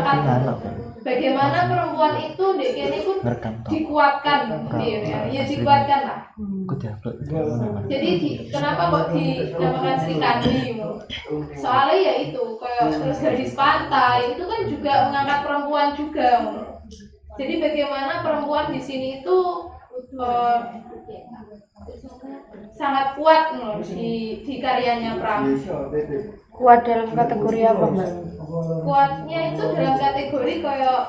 mengangkat bagaimana perempuan itu ini pun dikuatkan, ya dikuatkan lah. Jadi kenapa kok dinamakan Sri Kandi? Soalnya ya itu kayak terus gadis pantai itu kan juga mengangkat perempuan juga. Jadi bagaimana perempuan di sini itu sangat kuat di karyanya Pram. Kuat dalam kategori apa, Mbak? Kuatnya itu dalam kategori kayak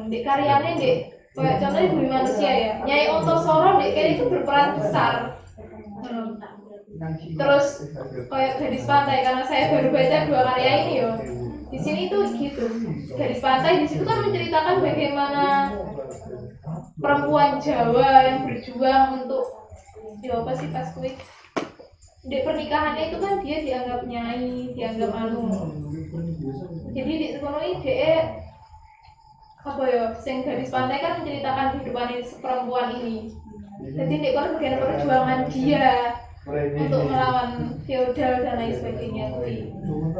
di karyanya kayak contohnya Bumi Manusia ya. Nyai Ontosoro kayaknya itu berperan besar. Terus kayak Gadis Pantai, karena saya baru baca 2 karya ini yo. Di sini tuh gitu. Gadis Pantai di situ kan menceritakan bagaimana perempuan Jawa yang berjuang untuk apa sih pas kuwi di pernikahannya itu kan dia dianggap nyai, dianggap jadi di sekolah ini dia apa ya, sing Gadis Pantai kan menceritakan kehidupan perempuan ini. Jadi di kono bagian perjuangan dia untuk melawan feodal dan lain sebagainya.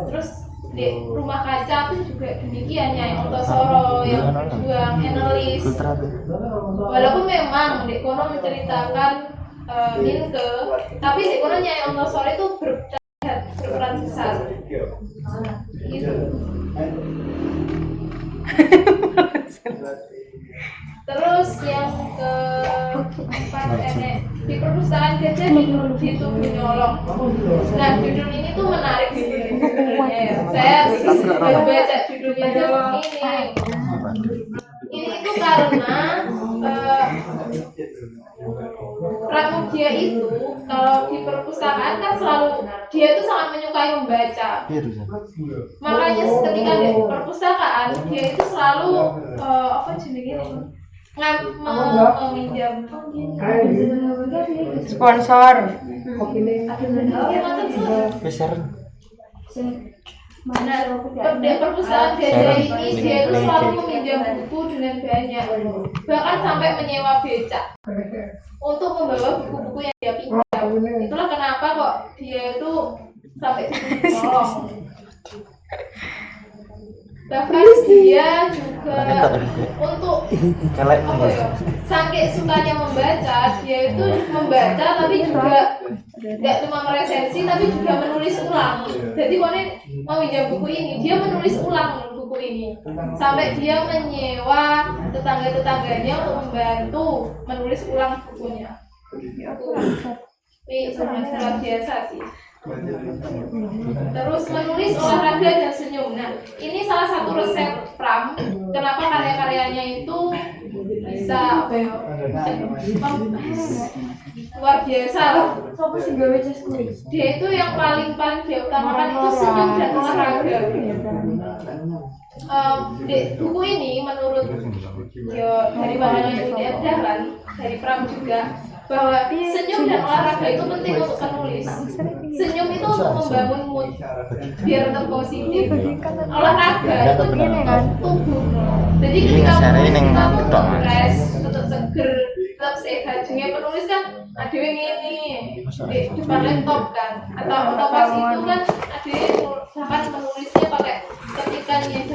Terus di Rumah Kaca itu juga demikian, Nyai Ontosoro yang berjuang, analis. Walaupun memang di kono menceritakan Minke, tapi di kono Nyai Ontosoro itu berperan besar. Gitu. Terus yang keempat di perpustakaan gajah di Tugu Nyolong. Nah, judul ini tuh menarik sebenarnya ya. Saya baru baca judulnya ini. Ini itu karena Pramudia itu kalau di perpustakaan kan selalu dia itu sangat menyukai membaca. Makanya ketika di perpustakaan dia itu selalu meminjam sponsor. Di perpustakaan gajah ini dia itu selalu meminjam buku dengan banyak, bahkan sampai menyewa becak untuk membawa buku-buku yang dia pinjam. Itulah kenapa kok dia itu sampai ditolong. Bahkan dia juga untuk saking sukanya membaca, dia itu membaca tapi juga tidak cuma meresensi tapi juga menulis ulang. Jadi kalau meminjam buku ini, dia menulis ulang buku ini sampai dia menyewa tetangga-tetangganya untuk membantu menulis ulang bukunya. Ini sangat luar biasa sih. Terus menulis olahraga dan senyum. Nah, ini salah satu resep Pram kenapa karya-karyanya itu bisa luar biasa loh. Dia itu yang paling dia utamakan itu senyum dan olahraga. Di buku ini menurut dari Bahannya Yudi Dahlan, dari Pram juga, bahwa senyum dan olahraga itu penting untuk penulis. Senyum itu untuk membangun mood biar tetap positif. Olahraga itu untuk tubuh. Jadi ketika menulis kita tetap fresh, tetap seger, tetap sehat. Jadi penulis kan ada yang ini di depan laptop kan, atau pas itu kan ada bahkan menulisnya pakai ketikannya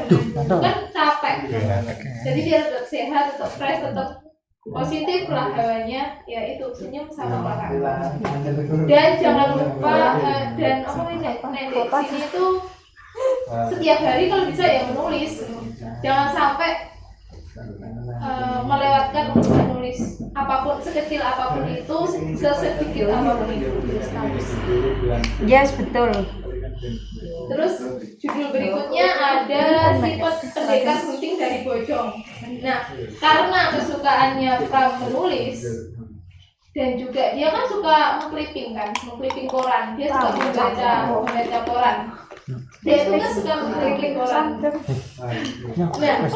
kan capek. Jadi biar tetap sehat, tetap fresh, tetap positif lah hawanya, ya itu senyum sama olahraga. Dan jangan lupa dan nenek sini itu setiap hari kalau bisa ya menulis, jangan sampai melewatkan untuk menulis apapun, sekecil apapun itu, sesedikit apapun itu. Yes, betul. Terus judul berikutnya ada Sifat Pendekar Gunting dari Bojong. Nah, karena kesukaannya Pram menulis dan juga dia kan suka mengkliping koran, dia suka membaca koran. Dia itu kan suka mengkliping koran. Nah,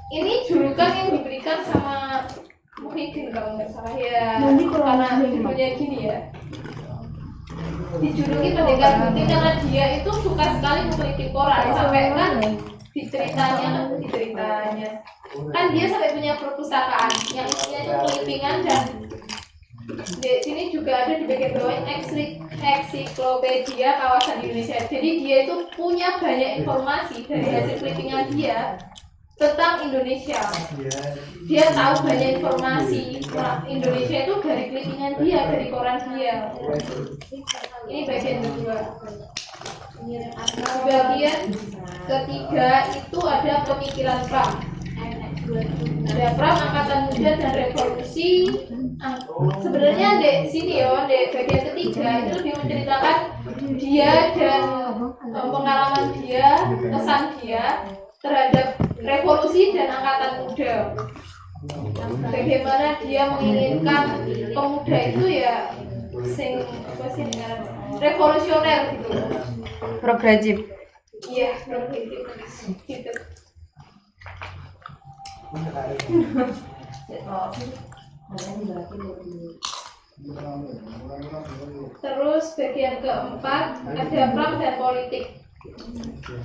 ini julukan yang diberikan sama Muhyiddin kalau nggak salah ya, karena judulnya gini ya. Dijuluki Pendekar Gunting karena dia itu suka sekali mengkliping koran, sampai kan ceritanya kan dia sampai punya perpustakaan yang isinya itu klipingan, dan di sini juga juga ada di bagian bawah ensiklopedia kawasan Indonesia. Jadi dia itu punya banyak informasi dari hasil clippingan dia tentang Indonesia. Dia tahu banyak informasi tentang Indonesia itu dari clippingan dia, dari koran dia. Ini bagian kedua. Bagian ketiga itu ada pemikiran Pram. Ada Pram, Angkatan Muda dan Revolusi. Sebenarnya di sini ya, di bagian ketiga itu lebih menceritakan dia dan pengalaman dia, kesan dia terhadap revolusi dan angkatan muda. Bagaimana dia menginginkan pemuda itu ya revolusioner gitu. Progresif. Iya, progresif gitu. Terus bagian keempat ada Pram dan politik.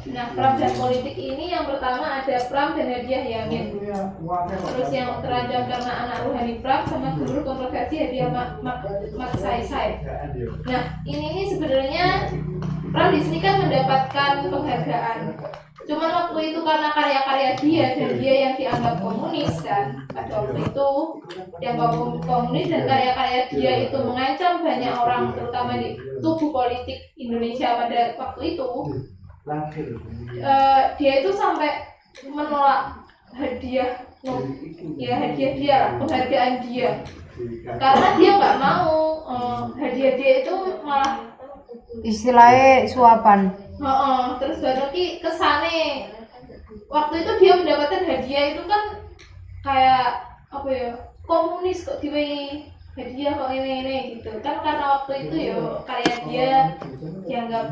Nah, Pram dan politik ini yang pertama ada Pram dan Hadiah Yamin. Terus yang terancam karena anak rohani Pram sama guru kontroversi Hadiah Mak Sai. Nah, ini sebenarnya Pram di sini kan mendapatkan penghargaan. Cuman waktu itu karena karya-karya dia dan dia yang dianggap komunis kan, pada waktu itu dianggap komunis dan karya-karya dia itu mengancam banyak orang terutama di tubuh politik Indonesia pada waktu itu. Dia itu sampai menolak hadiah dia, penghargaan dia, karena dia nggak mau hadiah dia itu malah Istilahnya suapan. Terus baru kesane waktu itu dia mendapatkan hadiah itu kan kayak apa ya, komunis kok diwehi hadiah kok ini gitu kan, karena waktu itu ya karya dia dianggap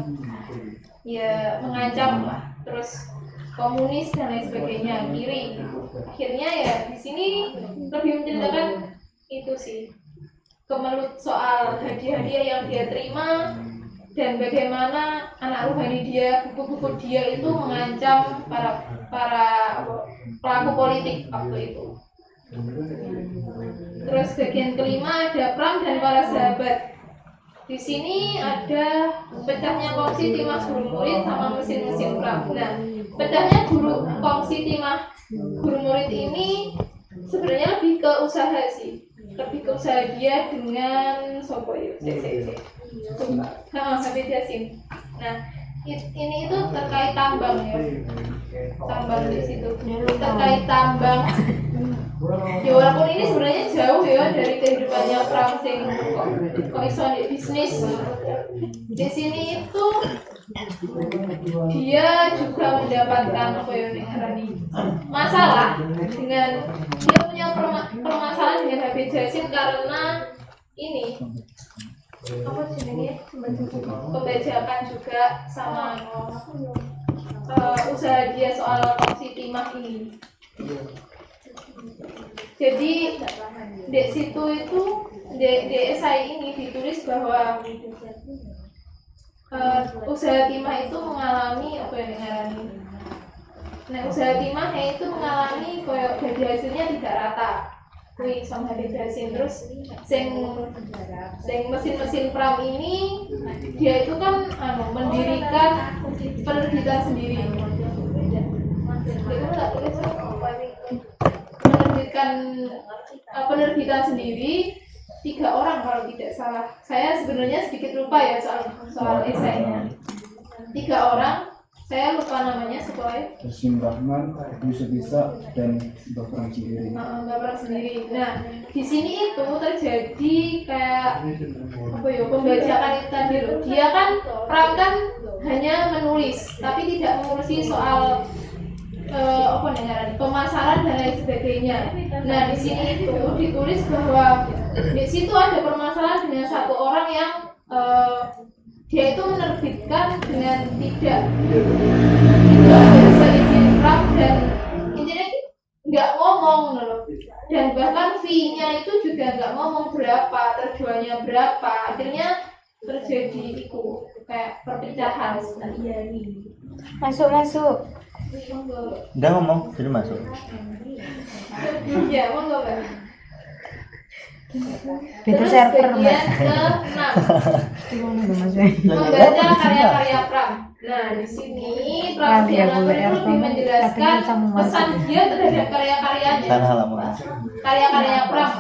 ya mengancam lah, terus komunis dan lain sebagainya, kiri gitu. Akhirnya ya di sini lebih menceritakan itu sih, kemelut soal hadiah-hadiah yang dia terima dan bagaimana anak rohani dia, buku-buku dia itu mengancam para pelaku politik waktu itu. Terus bagian kelima ada Pram dan para sahabat. Di sini ada pecahnya kongsi timah guru murid sama mesin-mesin Pram. Nah, pecahnya kongsi timah guru murid ini sebenarnya lebih ke usaha sih, lebih ke usaha dia dengan Soboyo. Habib Yasin. Nah, ini itu terkait tambang ya, tambang di situ. Terkait tambang. Ya walaupun ini sebenarnya jauh ya dari kehidupannya Pram sing kok iso di bisnis. Di sini itu dia juga mendapatkan apa ya masalah dengan dia punya permasalahan dengan Habib Yasin karena ini apa jenenge pembajakan juga sama usaha dia soal kongsi timah ini. Jadi di situ itu di esai ini ditulis bahwa usaha timah itu mengalami apa yang mengalami. Nah, usaha timahnya itu mengalami koyok gaji hasilnya tidak rata. Kui sama Yasin. Terus sing mesin-mesin Pram ini dia itu kan penerbitan sendiri. Penerbitan sendiri 3 orang kalau tidak salah. Saya sebenarnya sedikit lupa ya soal esainya. 3 orang, saya lupa namanya supaya Hasyim Rahman, Yusuf Isa, dan Mbak Pram sendiri. Mbak Pram sendiri. Nah, di sini itu terjadi kayak apa ya, pembajakan itu tadi loh. Dia kan Pram kan hanya menulis, tapi tidak mengurusi soal pemasaran dan lain sebagainya. Nah, di sini itu ditulis bahwa di situ ada permasalahan dengan satu orang yang dia itu menerbitkan dengan tidak seizin Pram dan intinya nggak ngomong loh. Dan bahkan fee-nya itu juga nggak ngomong berapa, terjualnya berapa. Akhirnya terjadi itu kayak perpecahan. Masuk. Udah ngomong, jadi masuk. Ya, monggo, Mbak. Beda Terus server, Mbak. bagian ke-6 membaca karya-karya Pram. Nah, di sini Pram Ya, Dianatur boleh, itu lebih Pram. menjelaskan Tapi sama pesan masuk. dia terhadap karya-karyanya. Sana halaman. Karya-karya Pram.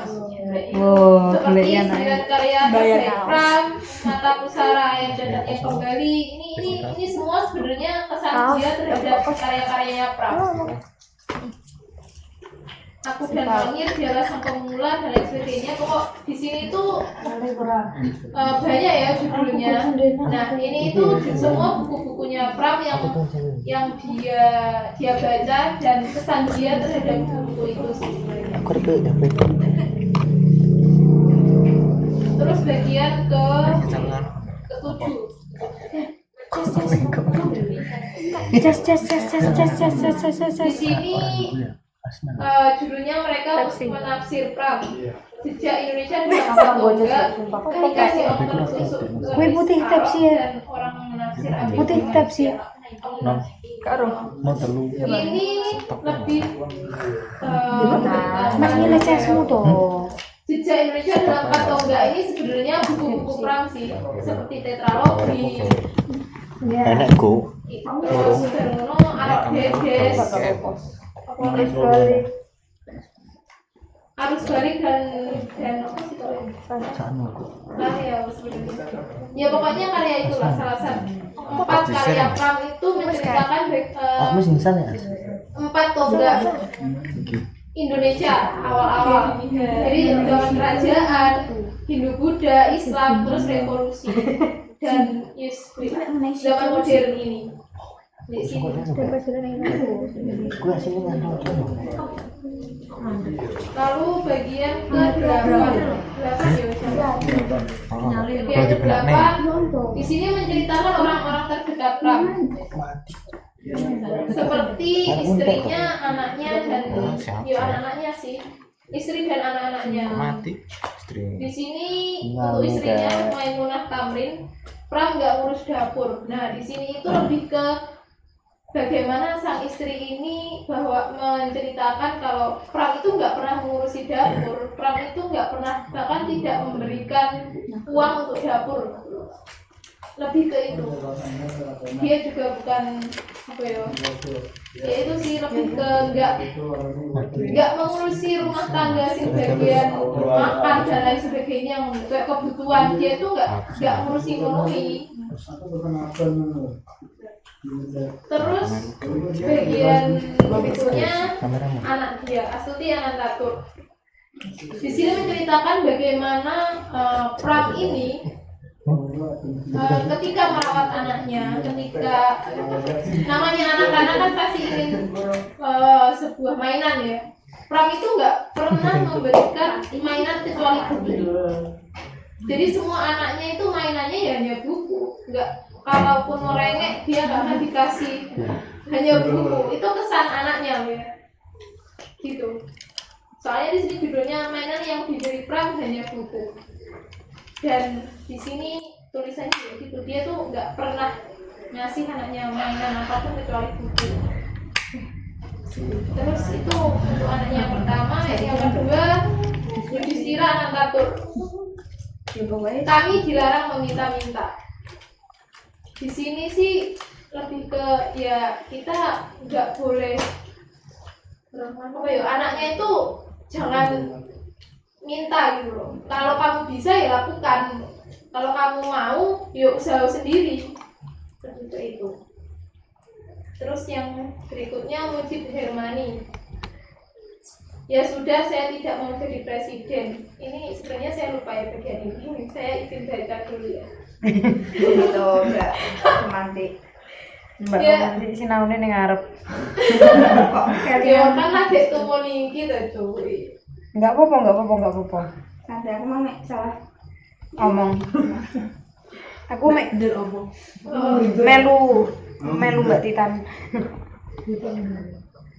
Wow, Seperti boleh ya, sembilan karya terbaik Pram, Mata Pusara yang datangnya kembali. Ini semua sebenarnya kesan dia terhadap karya-karyanya Pram. Aku dan Langit, Dialah Sang Pemula dan lain sebagainya. Pokok di sini tuh banyak ya judulnya. Nah, ini itu semua buku-bukunya Pram yang dia baca dan kesan dia terhadap buku itu sih. Terus bagian ke-7. Di sini judulnya mereka menafsir Pram. Sejak Indonesia dianggap komunikasi orang tertusuk Kue putih tepsi ya. dan orang menafsir Abi. Putih tepsi. Mau telu. Ini lebih Mas ini lecehmu tuh. Jejak Indonesia dalam Katongga ini sebenarnya buku-buku Pram sih, seperti tetralogi, Enakku. terus Darmono, Arab Dedes, Arus Balik dan apa sih kalau nah ya sebenarnya. Ya pokoknya karya itulah salah satu 4 karya Pram itu menceritakan 4 tonggak Indonesia awal-awal. Jadi zaman kerajaan, Hindu Buddha, Islam, terus revolusi dan zaman modern ini. Di sini. Lalu bagian ke-8 bagian ke-8 di sini menceritakan orang-orang terdekat Pram. Seperti istrinya, anaknya dan anak-anaknya sih. Istri dan anak-anaknya. Di sini untuk istrinya Maimunah Tamrin, Pram nggak ngurus dapur. Nah, di sini itu lebih ke bagaimana sang istri ini bahwa menceritakan kalau Pram itu nggak pernah mengurusi dapur. Pram itu nggak pernah, bahkan tidak memberikan uang untuk dapur. Lebih ke itu. Dia juga bukan apa ya? Ya itu sih lebih ke nggak mengurusi rumah tangga sih, bagian makan dan lain sebagainya, kayak kebutuhan dia itu nggak ngurusi memenuhi. Terus bagian berikutnya anak dia Astuti Anantatur. Di sini menceritakan bagaimana Pram ini ketika merawat anaknya, ketika namanya anak-anak kan pasti ingin sebuah mainan ya. Pram itu nggak pernah memberikan mainan kecuali buku. Jadi semua anaknya itu mainannya ya hanya buku, nggak, kalaupun merengek dia karena dikasih hanya buku. Itu kesan anaknya ya, gitu. Soalnya di sini judulnya mainan yang diberi Pram hanya buku. Dan di sini tulisannya gitu, dia tuh nggak pernah ngasih anaknya mainan apapun kecuali buku. Terus itu untuk anaknya yang pertama, yang kedua Yudhistira Anantatur. Kami dilarang meminta-minta. Di sini sih lebih ke ya kita nggak boleh apa ya, anaknya itu jangan minta gitu loh. Kalau kamu bisa ya lakukan. Kalau kamu mau, yuk usaha sendiri. Seperti itu. Terus yang berikutnya Mujib Hermani. Ya sudah, saya tidak mau jadi presiden. Ini sebenarnya saya lupa ya bagian ini. Saya izin baca dulu ya. Itu enggak romantis. Mbak Ya. romantis sinaune ning ngarep. Ya kan lagi tuh lingki tuh cuy. Enggak apa-apa. Santai, aku mau mek salah. Omong. Aku mek melu Mbak Titan.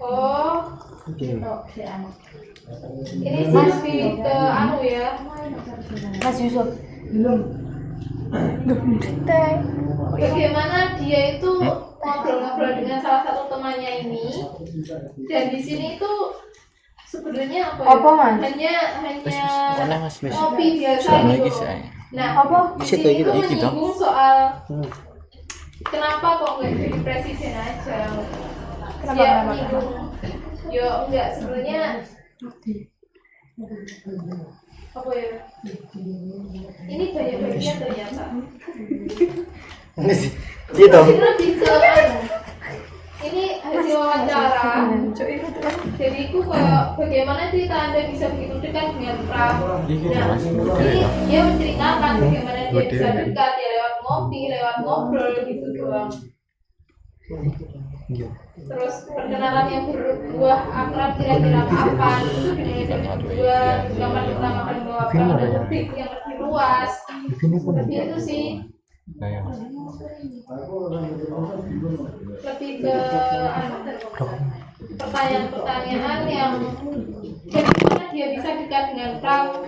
Oh. Ini sih lebih ke anu ya. Mas Yusuf. Bagaimana dia itu ngobrol-ngobrol dengan salah satu temannya ini, dan di sini itu sebenarnya apa Apa, ya? Mas? Hanya Mas, wis. ngopi biasa Soalnya gitu. iki saya. Nah, Apa? di Situ sini gitu, tuh iki, Dong. menyinggung soal kenapa kok nggak jadi presiden aja? Kenapa, Ya, kenapa? menyinggung. Yo, enggak sebenarnya apa ya? Ini banyak bagian ternyata. Gitu. Ini lebih ke ini hasil wawancara. Jadi itu kayak bagaimana cerita Anda bisa begitu dekat dengan Pram. Nah, ini dia menceritakan bagaimana dia bisa dekat ya lewat ngopi, lewat ngobrol gitu doang. Terus perkenalan yang berbuah akrab kira-kira kapan itu dengan berdua kapan pertama kali bawa Pram dan lebih yang lebih luas. Seperti itu sih. Lebih ke pertanyaan-pertanyaan yang bagaimana dia bisa dekat dengan Pram,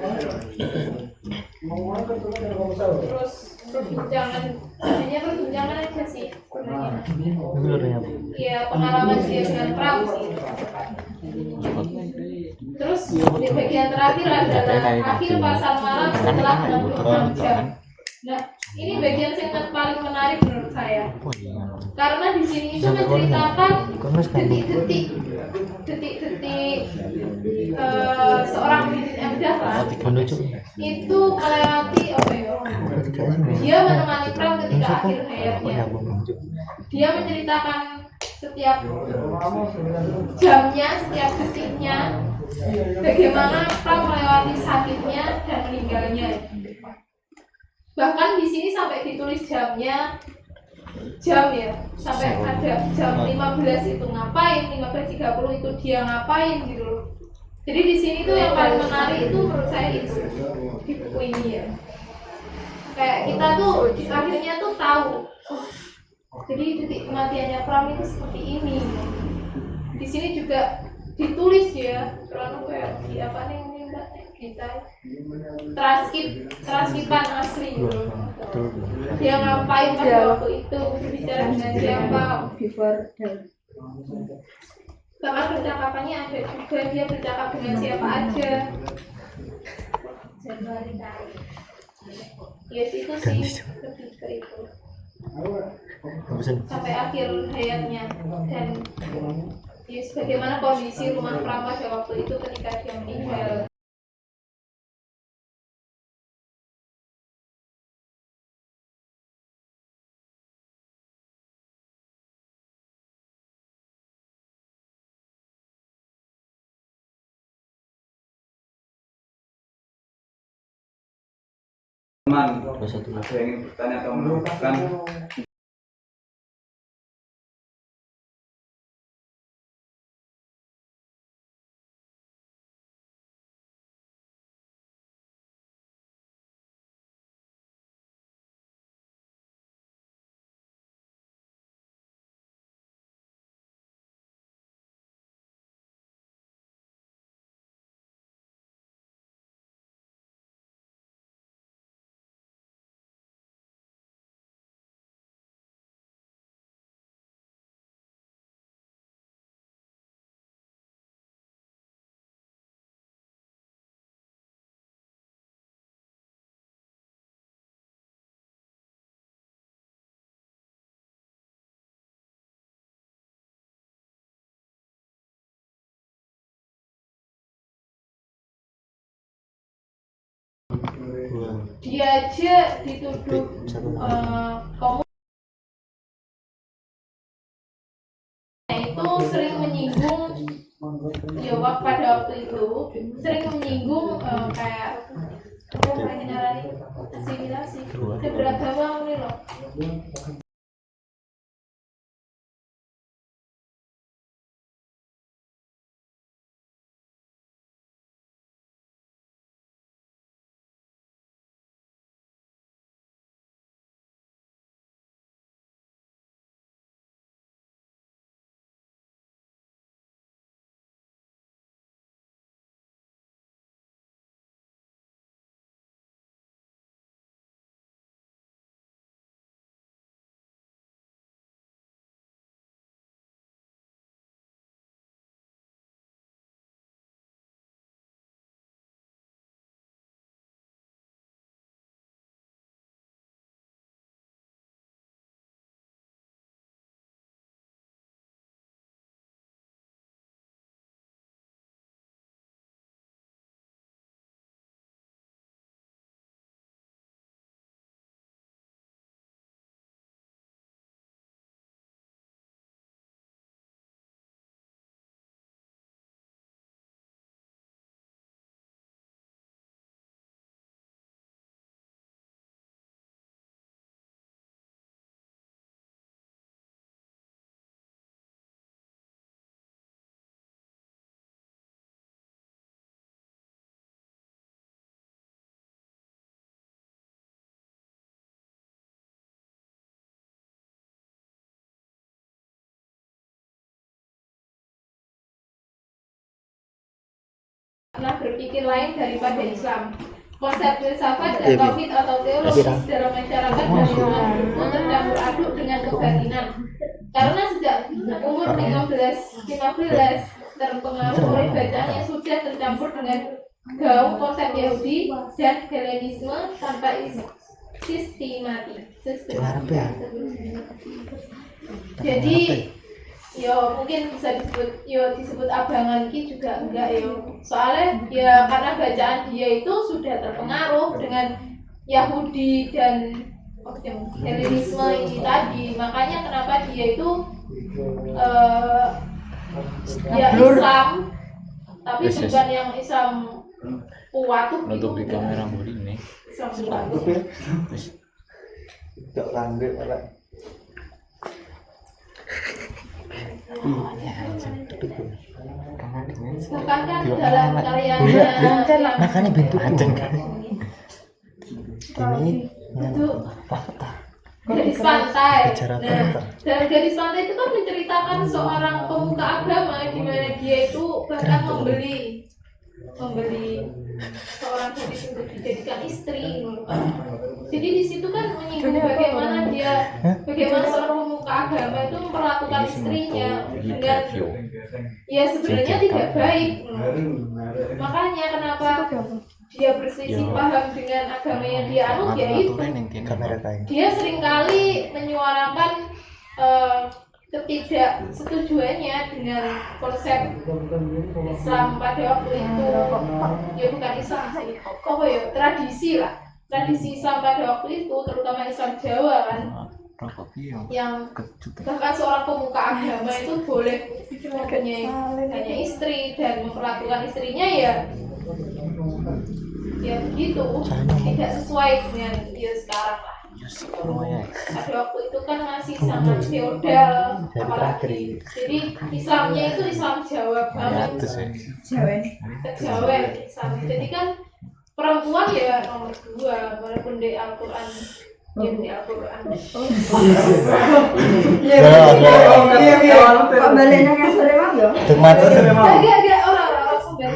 terus perbincangan hanya perbincangan aja sih sebenarnya. Ya pengalaman dia dengan Pram sih. Terus di bagian terakhir adalah akhir pasar malam setelah 26 jam. Nah, ini bagian yang paling menarik menurut saya. Karena di sini itu menceritakan detik-detik seorang Didin M. Dahlan itu melewati apa ya? Dia menemani Pram ketika akhir hayatnya. Dia menceritakan setiap jamnya, setiap detiknya, bagaimana Pram melewati sakitnya dan meninggalnya. Bahkan di sini sampai ditulis jamnya, jam ya, sampai ada jam 15 itu ngapain, 15.30 itu dia ngapain gitu loh. Jadi di sini tuh yang paling menarik itu menurut saya itu di buku ini ya. Kayak kita tuh akhirnya tuh tahu, oh, jadi detik kematiannya Pram itu seperti ini. Di sini juga ditulis ya, terlalu kayak di apa nih mbak kita transkipan asli gitu. Dia ngapain pada waktu itu, berbicara dengan siapa, bahkan percakapannya ada juga dia bercakap dengan siapa aja. Yes itu sih lebih ke itu sampai akhir hayatnya dan yes, bagaimana kondisi rumah Pram pada waktu itu ketika dia meninggal. Teman, saya ingin bertanya atau menambahkan. Dia aja dituduh komunis itu sering menyinggung ya pada waktu itu sering menyinggung kayak asimilasi keberagaman ini loh. pernah berpikir lain daripada Islam. Konsep filsafat dan tauhid atau teologis dalam masyarakat dan lingkungan pun tercampur aduk dengan kebatinan. Karena sejak umur 15 terpengaruh oleh bacaan yang sudah tercampur dengan gaung konsep Yahudi dan Helenisme tanpa sistematik. Jadi yo mungkin bisa disebut abangan ki juga enggak yo. Soalnya ya karena bacaan dia itu sudah terpengaruh dengan Yahudi dan Helenisme ini tadi, makanya kenapa dia itu ya Islam, tapi bukan yang Islam kuat tuh Nutup di kamera ini. Islam kuat. Tidak lanjut oleh Bukan kan dalam karyanya makanya bentuk anjing kan ini itu gadis pantai. Nah, dan gadis pantai itu kan menceritakan seorang pemuka agama di mana dia itu bahkan membeli seorang gadis untuk dijadikan istri. Jadi di situ kan menyinggung bagaimana seorang pemuka agama itu memperlakukan istrinya dengan ya sebenarnya tidak baik. Makanya kenapa dia berselisih paham dengan agama yang dia anut, yaitu dia seringkali menyuarakan ketidaksetujuannya dengan konsep Islam pada waktu itu. Ya bukan Islam sih, tradisi Islam pada waktu itu, terutama Islam Jawa kan, yang bahkan seorang pemuka agama itu boleh mempunyai hanya istri dan memperlakukan istrinya ya begitu, tidak sesuai dengan ya sekarang lah. Pada waktu itu kan masih sangat feodal, apalagi jadi Islamnya itu Islam Jawa banget, Kejawen Islam. Jadi kan perempuan ya nomor 2 walaupun di Al-Quran. Iya. Kok baliknya kayak sore bang ya? Agak orang sumber.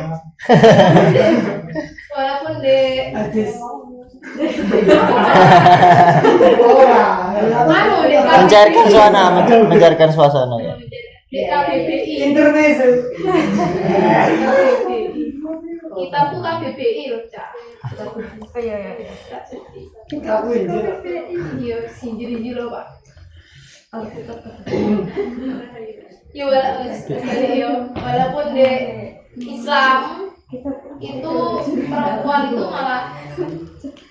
Walaupun di mencairkan suasana ya. Di KBBI. Indonesia. Kita tuh KBBI loh, Cak. Iya. Iya, sinjir loh, Pak. Walaupun di Islam itu perempuan itu malah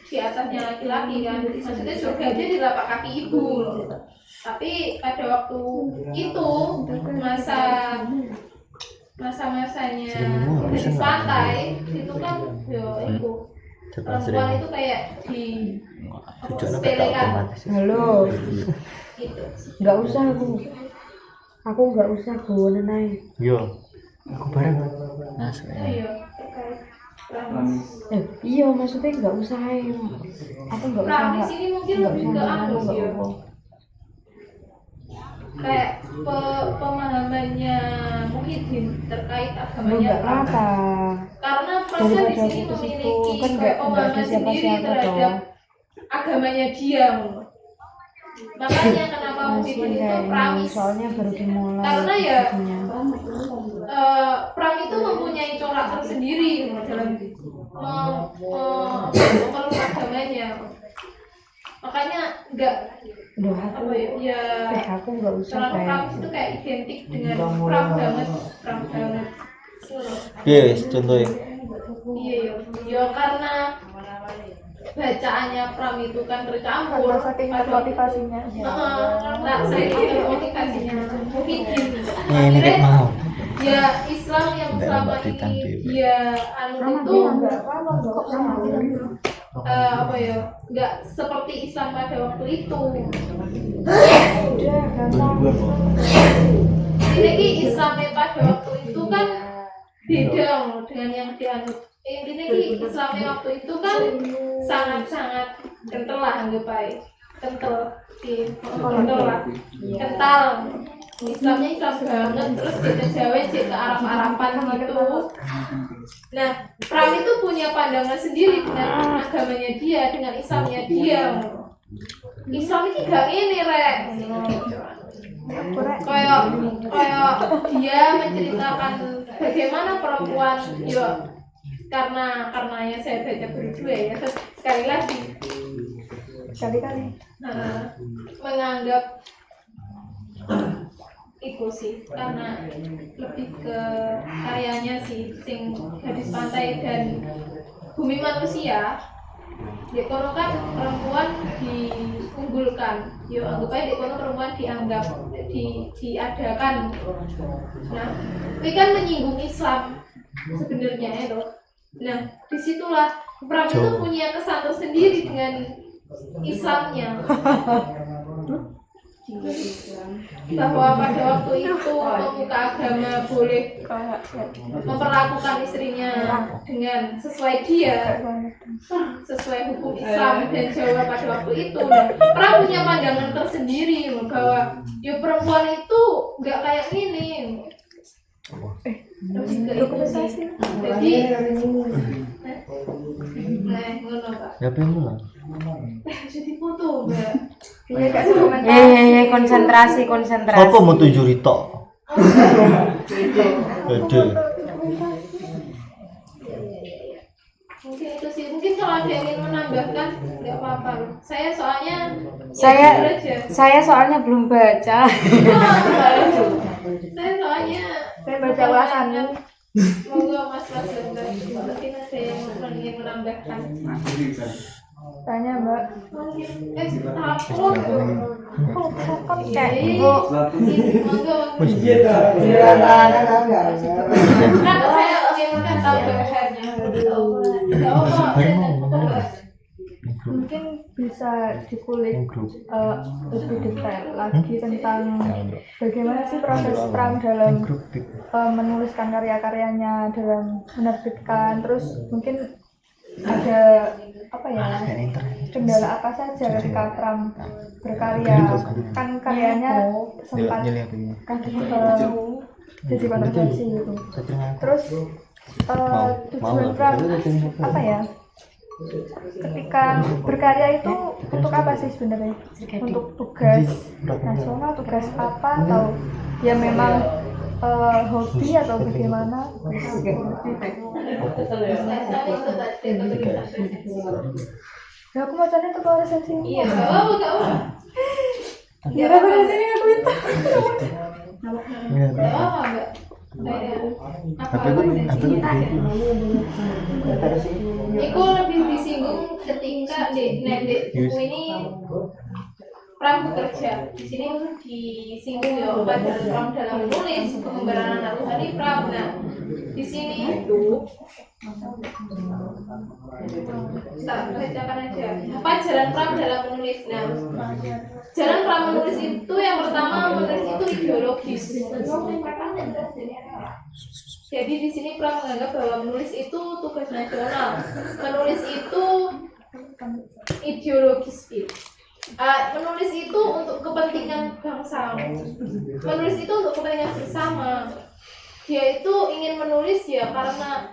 di atasnya laki-laki kan, maksudnya surganya di telapak kaki ibu loh. Tapi pada waktu itu masa-masanya gadis pantai itu kan itu perempuan itu kayak di sepelekan. Halo, Gitu. nggak usah aku nggak usah bawa nenai. Yo, aku bareng. Mas. Iya, terkait Iya maksudnya nggak usah aku nggak usah di sini mungkin lebih ke anu sih ya. Kayak pemahamannya Muhyiddin terkait agamanya nggak apa karena Praja di sini itu memiliki kan nggak pemahaman ada sendiri siapa-siapa terhadap dong. agamanya dia. Makanya kenapa Muhyiddin itu perang, soalnya baru dimulai karena ya isinya. perang itu mempunyai corak tersendiri dalam memeluk agamanya. Makanya enggak Aku aku nggak usah cara perang kayak itu kayak identik dengan perang banget. Yes, contohnya. Iya, karena bacaannya Pram itu kan tercampur pada motivasinya. Nah, saya itu motivasinya Muhyiddin. Ini kayak mau. Ya Islam yang selama ini dia anu itu nggak seperti Islam pada waktu itu. Ini Islamnya pada waktu itu kan beda dengan yang dianut. Intinya Islamnya waktu itu kan sangat-sangat kental lah, anggap baik kental. Islamnya Islam banget, terus Jawa ke Arab-Araban gitu. Nah, Pram itu punya pandangan sendiri dengan agamanya dia, dengan Islamnya dia. Islam ini gak ini rek, kayak dia menceritakan bagaimana perempuan, yo karena yang saya baca berdua ya, sekali lagi menganggap itu sih karena lebih ke karyanya sih sing Gadis Pantai dan Bumi Manusia. Di kono kan perempuan diunggulkan, yo anggap aja di kono perempuan dianggap diadakan. Nah, ini kan menyinggung Islam sebenarnya itu. Nah, disitulah Pram itu punya kesan tersendiri dengan Islamnya. Bahwa pada waktu itu pemuka agama boleh memperlakukan istrinya dengan sesuai dia, sesuai hukum Islam dan Jawa pada waktu itu. Nah, Pram punya pandangan tersendiri bahwa yo perempuan itu nggak kayak gini. Jadi ngono Pak. Ya pengen. Jadi foto Mbak. Konsentrasi. Apa mau tujuh rito? Gede. Mungkin itu sih, mungkin kalau ada yang ingin menambahkan nggak apa-apa. Saya soalnya belum baca. Saya baca ulasannya. Semoga Mas dan mungkin ada yang ingin menambahkan. Tanya Mbak. Takut. Kan saya ingin tahu bahannya. Mungkin bisa dikulik lebih detail lagi tentang bagaimana sih proses Pram dalam menuliskan karya-karyanya, dalam menerbitkan, terus mungkin ada apa ya, kendala apa saja ketika Pram berkarya, kan karyanya sempat jadi kontroversi gitu. Terus tujuan Pram apa ya, ketika berkarya itu untuk apa sih sebenarnya? Untuk tugas nasional, tugas apa, atau ya memang hobi atau bagaimana? Ya aku mau cari tuh resensi. Iya, enggak apa. Ya resensi ini aku minta. Enggak apa enggak. Iku lebih disinggung ketika di buku ini Pram bekerja. Di sini disinggung ya pelajaran Pram dalam menulis, pengembaraan anak Tuhan Pram. Nah, di sini tak bacakan aja. Apa jalan Pram dalam menulis? Nah, jalan Pram menulis itu yang pertama, menulis itu ideologis. Jadi di sini Pram menganggap bahwa menulis itu tugas nasional. Menulis itu ideologis. Menulis itu untuk kepentingan bangsa. Menulis itu untuk kepentingan bersama. Dia itu ingin menulis ya karena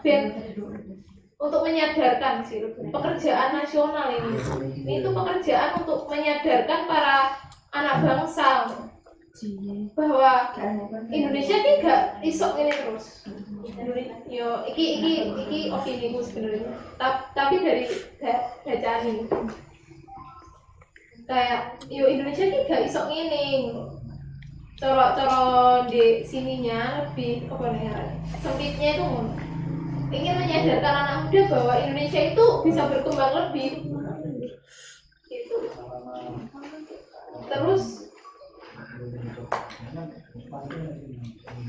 untuk menyadarkan sih pekerjaan nasional ini. Ini itu pekerjaan untuk menyadarkan para anak bangsa bahwa Indonesia ini gak isok ini terus. Yo, iki opini ku sebenarnya. Tapi dari bacaan ini kayak yo Indonesia ini gak isok ini. Coro di sininya lebih apa nih? Sempitnya itu ingin menyadarkan anak muda bahwa Indonesia itu bisa berkembang lebih. Gitu. Terus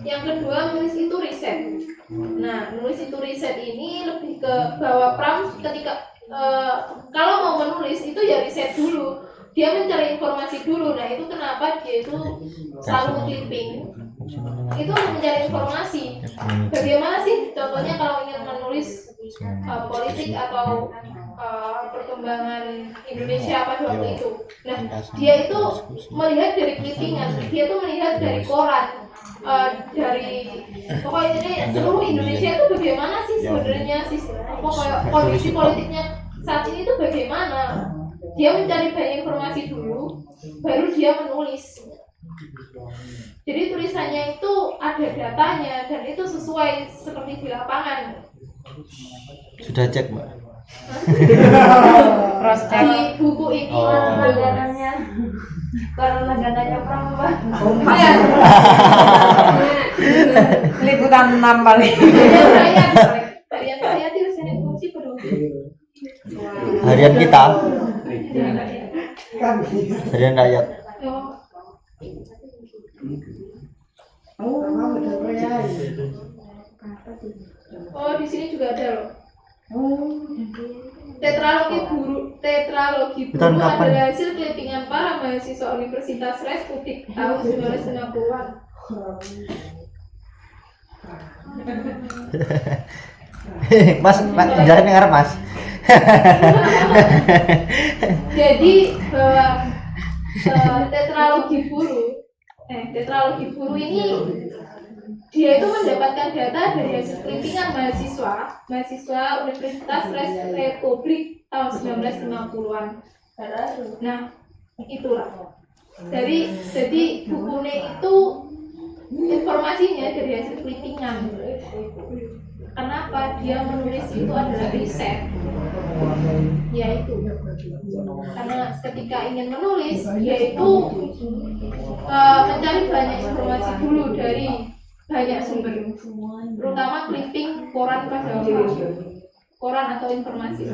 yang kedua, menulis itu riset. Nah, menulis itu riset ini lebih ke bahwa Pram ketika kalau mau menulis itu ya riset dulu. Dia mencari informasi dulu. Nah, itu kenapa dia itu selalu clipping. Itu untuk mencari informasi. Bagaimana sih contohnya kalau ingin menulis politik atau perkembangan Indonesia pada waktu itu. Nah, dia itu melihat dari clippingan, dia tuh melihat dari koran, dari pokoknya ini seluruh Indonesia itu bagaimana sih sebenarnya sih, pokoknya kondisi politiknya saat ini itu bagaimana. Dia mencari banyak informasi dulu, baru dia menulis. Jadi tulisannya itu ada datanya dan itu sesuai seperti di lapangan. Sudah cek, Mbak? Cross check. Di buku ini Langganannya karena langganannya perempuan. Liputan 6 paling. Harian saya tulisannya kunci penuh. Harian kita, harian rakyat. Oh, di sini juga ada loh. Tetralogi Tahun Buru kapan? adalah hasil clippingan para mahasiswa Universitas Republik tahun 1950-an. Mas, jalan yang arah Mas. Jadi bahwa tetralogi Buru ini dia itu mendapatkan data dari hasil clippingan mahasiswa Universitas Republik tahun 1950-an. Nah, itulah. Jadi bukunya itu informasinya dari hasil clippingan. Kenapa dia menulis itu adalah riset? Yaitu karena ketika ingin menulis, dia itu mencari banyak informasi dulu dari banyak sumber, terutama clipping koran pada waktu itu, koran atau informasi.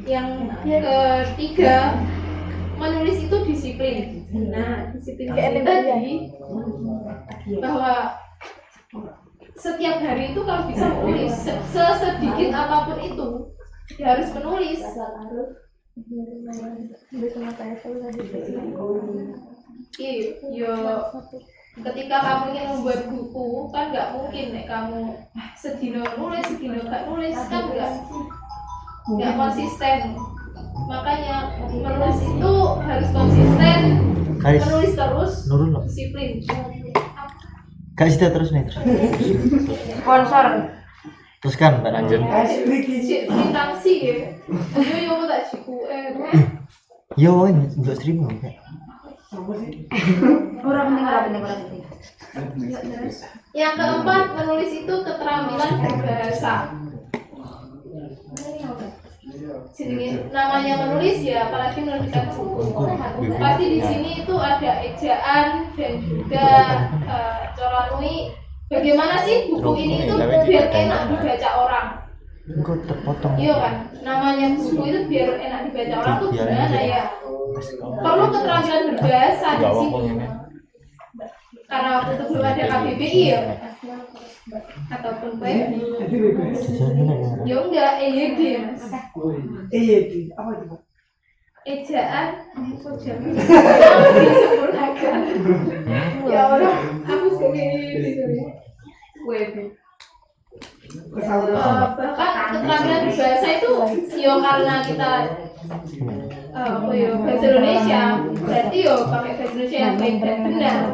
Yang ketiga, menulis itu disiplin. Nah, disiplin ini tadi bahwa setiap hari itu kalau bisa menulis sesedikit apapun itu, dia harus menulis. Iya, ketika kamu ingin membuat buku kan nggak mungkin nek kamu sedino nulis sedino gak nulis kan nggak konsisten. Makanya menulis itu harus konsisten, menulis terus, disiplin. Gak sih terus nih terus. Sponsor. Teruskan Mbak lanjut. Bintang sih ya. Yo tak ciku Yo ini untuk streaming ya. Orang penting. Yang keempat, menulis itu keterampilan berbahasa. Jadi namanya menulis ya, apalagi menuliskan buku. Pasti di sini itu ada ejaan dan juga coranui. Bagaimana sih buku ini itu biar enak dibaca orang? Engkau terpotong. Iya kan, namanya buku itu biar enak dibaca orang tuh gimana ya? Perlu keterampilan berbahasa di sini. Karena waktu itu belum ada KBBI ya, ataupun PBI. Ya enggak, EYD mas. EYD apa itu? Ejaan, kok jam disempurnakan. Ya Allah, aku sendiri web. Bahkan keterampilan berbahasa itu yo karena kita bahasa Indonesia, berarti yo pakai bahasa Indonesia yang baik dan benar.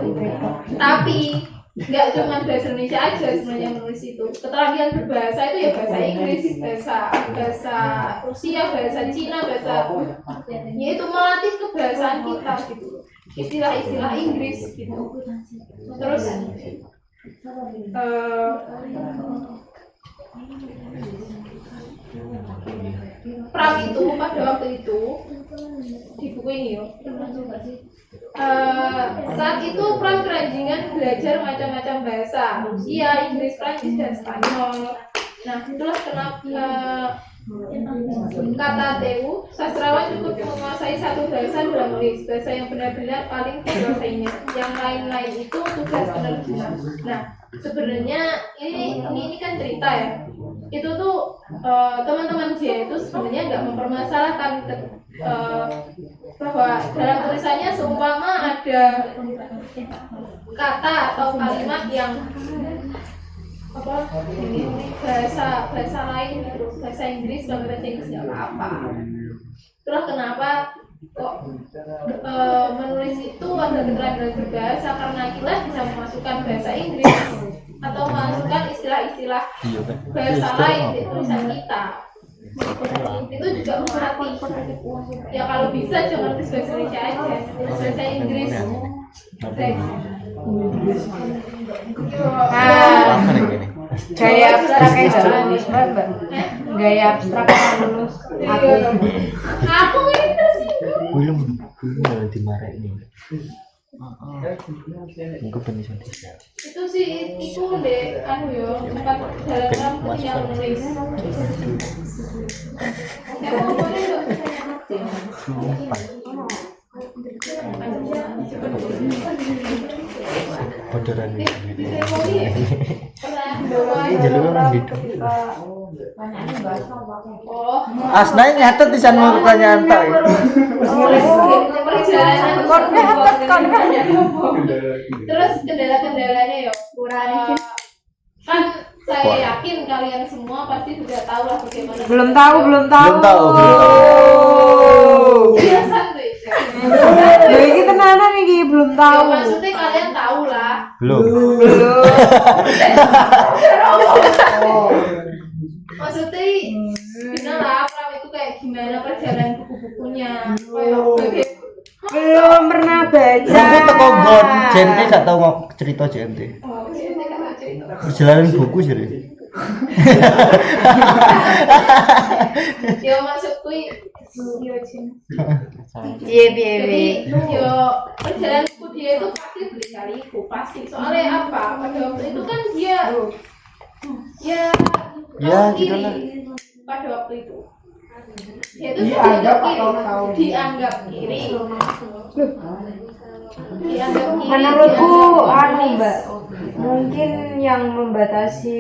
Tapi nggak cuma bahasa Indonesia aja sebenarnya menulis itu. Keterampilan berbahasa itu ya bahasa Inggris, bahasa Rusia, bahasa Cina, yaitu melatih kebahasaan kita gitu. Istilah-istilah Inggris gitu. Terus Pram itu pada waktu itu di buku ini yo. Saat itu Pram keranjingan belajar macam-macam bahasa, Rusia, Inggris, Prancis, dan Spanyol. Nah, itulah kenapa kata Teu, sastrawan cukup menguasai satu bahasa dalam menulis. Bahasa yang benar-benar paling dikuasainya. Yang lain-lain itu tugas penerjemah. Nah, sebenarnya ini kan cerita ya. Itu tuh teman-teman dia itu sebenarnya nggak mempermasalahkan bahwa dalam tulisannya seumpama ada kata atau kalimat yang apa ini bahasa lain gitu, bahasa Inggris bahasa Inggris nggak apa-apa. Terus kenapa kok menulis itu ada keterampilan berbahasa, karena kita bisa memasukkan bahasa Inggris atau memasukkan istilah-istilah Iya kan. bahasa lain di tulisan kita. Itu juga melatih. Ya kalau bisa jangan tulis bahasa Indonesia aja, tulis bahasa Inggris. Apa nih ini? Gaya abstraknya jalan lulus mbak. Gaya abstraknya lulus. Aku itu sih. Belum malah dimarahin. Mungkin penyusun desa. Itu sih itu deh anu yo tempat dalam yang nulis. Kamu boleh nggak? Bodoran ini. Ini jalur orang gitu. Oh, Asnain nyatet di sana pertanyaan tak. perjalanan Kon terus kendala-kendalanya ya kan saya yakin kalian semua pasti sudah tahu lah bagaimana. Belum tahu. Belum tahu. Biasa tuh itu. Loh iki tenanan iki belum Ya, tahu. maksudnya kalian tahu lah. Belum. Maksudnya gimana lah Pram itu kayak gimana perjalanan buku-bukunya. Kayak Belum pernah baca. Aku teko gon JMT gak tau mau cerita JMT. Perjalanan buku sih. ya maksudku yo Piye. jadi yo perjalanan buku dia itu pasti berkali-kali pasti soalnya apa pada waktu itu kan dia ya Ya, tahu gitu diri lah. pada waktu itu dia itu dianggap kiri Menurutku anu mbak, mungkin yang membatasi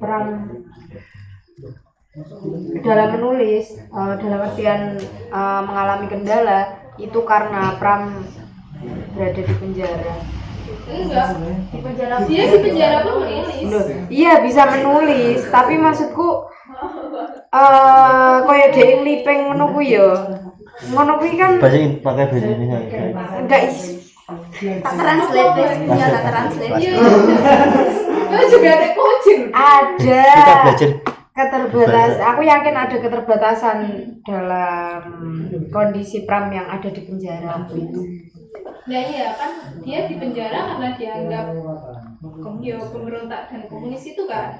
Pram dalam menulis dalam artian mengalami kendala itu karena Pram berada di penjara. enggak di penjara dia di penjara pun menulis. Loh, iya bisa menulis, tapi maksudku kaya dhek nglipeng ngono kuwi ya. Ngono kuwi kan Pakai bahasa Indonesia. enggak Tak translate, punya tak translate. Iya. Itu juga ada coaching. ada Kita belajar keterbatasan. Aku yakin ada keterbatasan dalam kondisi Pram yang ada di penjara. Nah iya kan dia di penjara karena dianggap pemberontak dan komunis itu kan.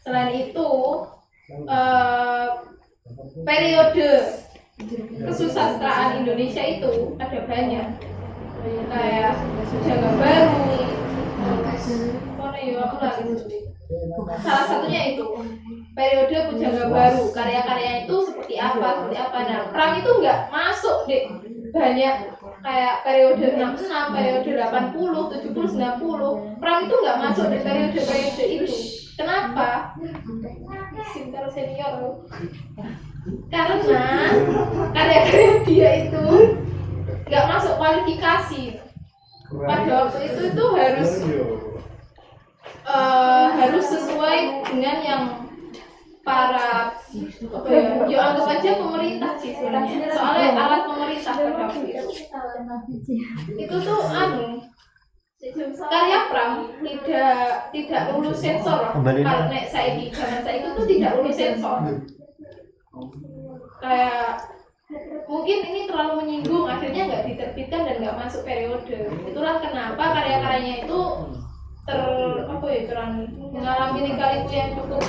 Selain itu periode kesusastraan Indonesia itu ada banyak kayak Pujangga Baru, salah satunya itu periode Pujangga Baru, karya-karya itu seperti apa. Nah, Pram itu nggak masuk deh banyak kayak periode 66, periode 80, 70, 90. Pram itu nggak masuk di periode itu. Kenapa? Sinter senior. Karena karya-karya dia itu nggak masuk kualifikasi. Pada waktu itu harus sesuai dengan yang para ya anggap aja pemerintah sih sebenarnya, soalnya alat pemerintah pada waktu itu tuh karya Pram tidak lulus sensor. Karena zaman saya itu tuh tidak lulus sensor. Kayak mungkin ini terlalu menyinggung, akhirnya nggak diterbitkan dan nggak masuk periode. Itulah kenapa karya-karyanya itu mengalami lika-liku yang cukup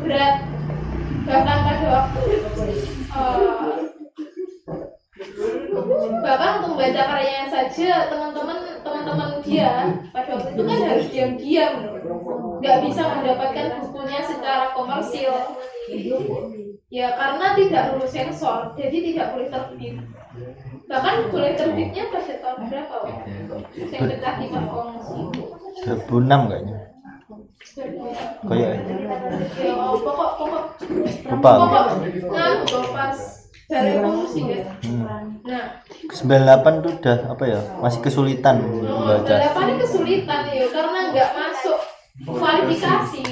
berat. Bahkan pada waktu bahkan untuk membaca karyanya saja teman-teman dia pada waktu itu kan harus diam-diam, nggak bisa mendapatkan bukunya secara komersil ya karena tidak lulus sensor, jadi tidak boleh terbit. Bahkan boleh terbitnya pada tahun berapa? Saya pecah di kongsi 2006 kayaknya. Kayak ya pokok lupa. pas baru evolusi kan. Nah 98 tuh udah apa ya? Masih kesulitan membaca. 98 ini kesulitan ya karena nggak masuk kualifikasi.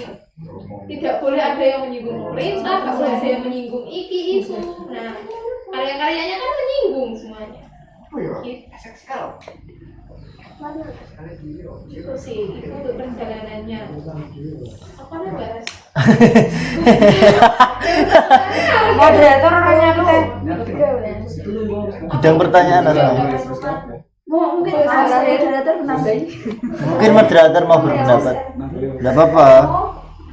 Tidak boleh ada yang menyinggung pemerintah, nggak boleh ada yang menyinggung iki itu. Nah karya-karyanya kan menyinggung semuanya. Itu sih, itu untuk perjalanannya. Apa nih bahas? Moderator orangnya teh. Bidang pertanyaan apa? Mungkin moderator menambahi. Mungkin moderator mau berpendapat. Enggak apa-apa.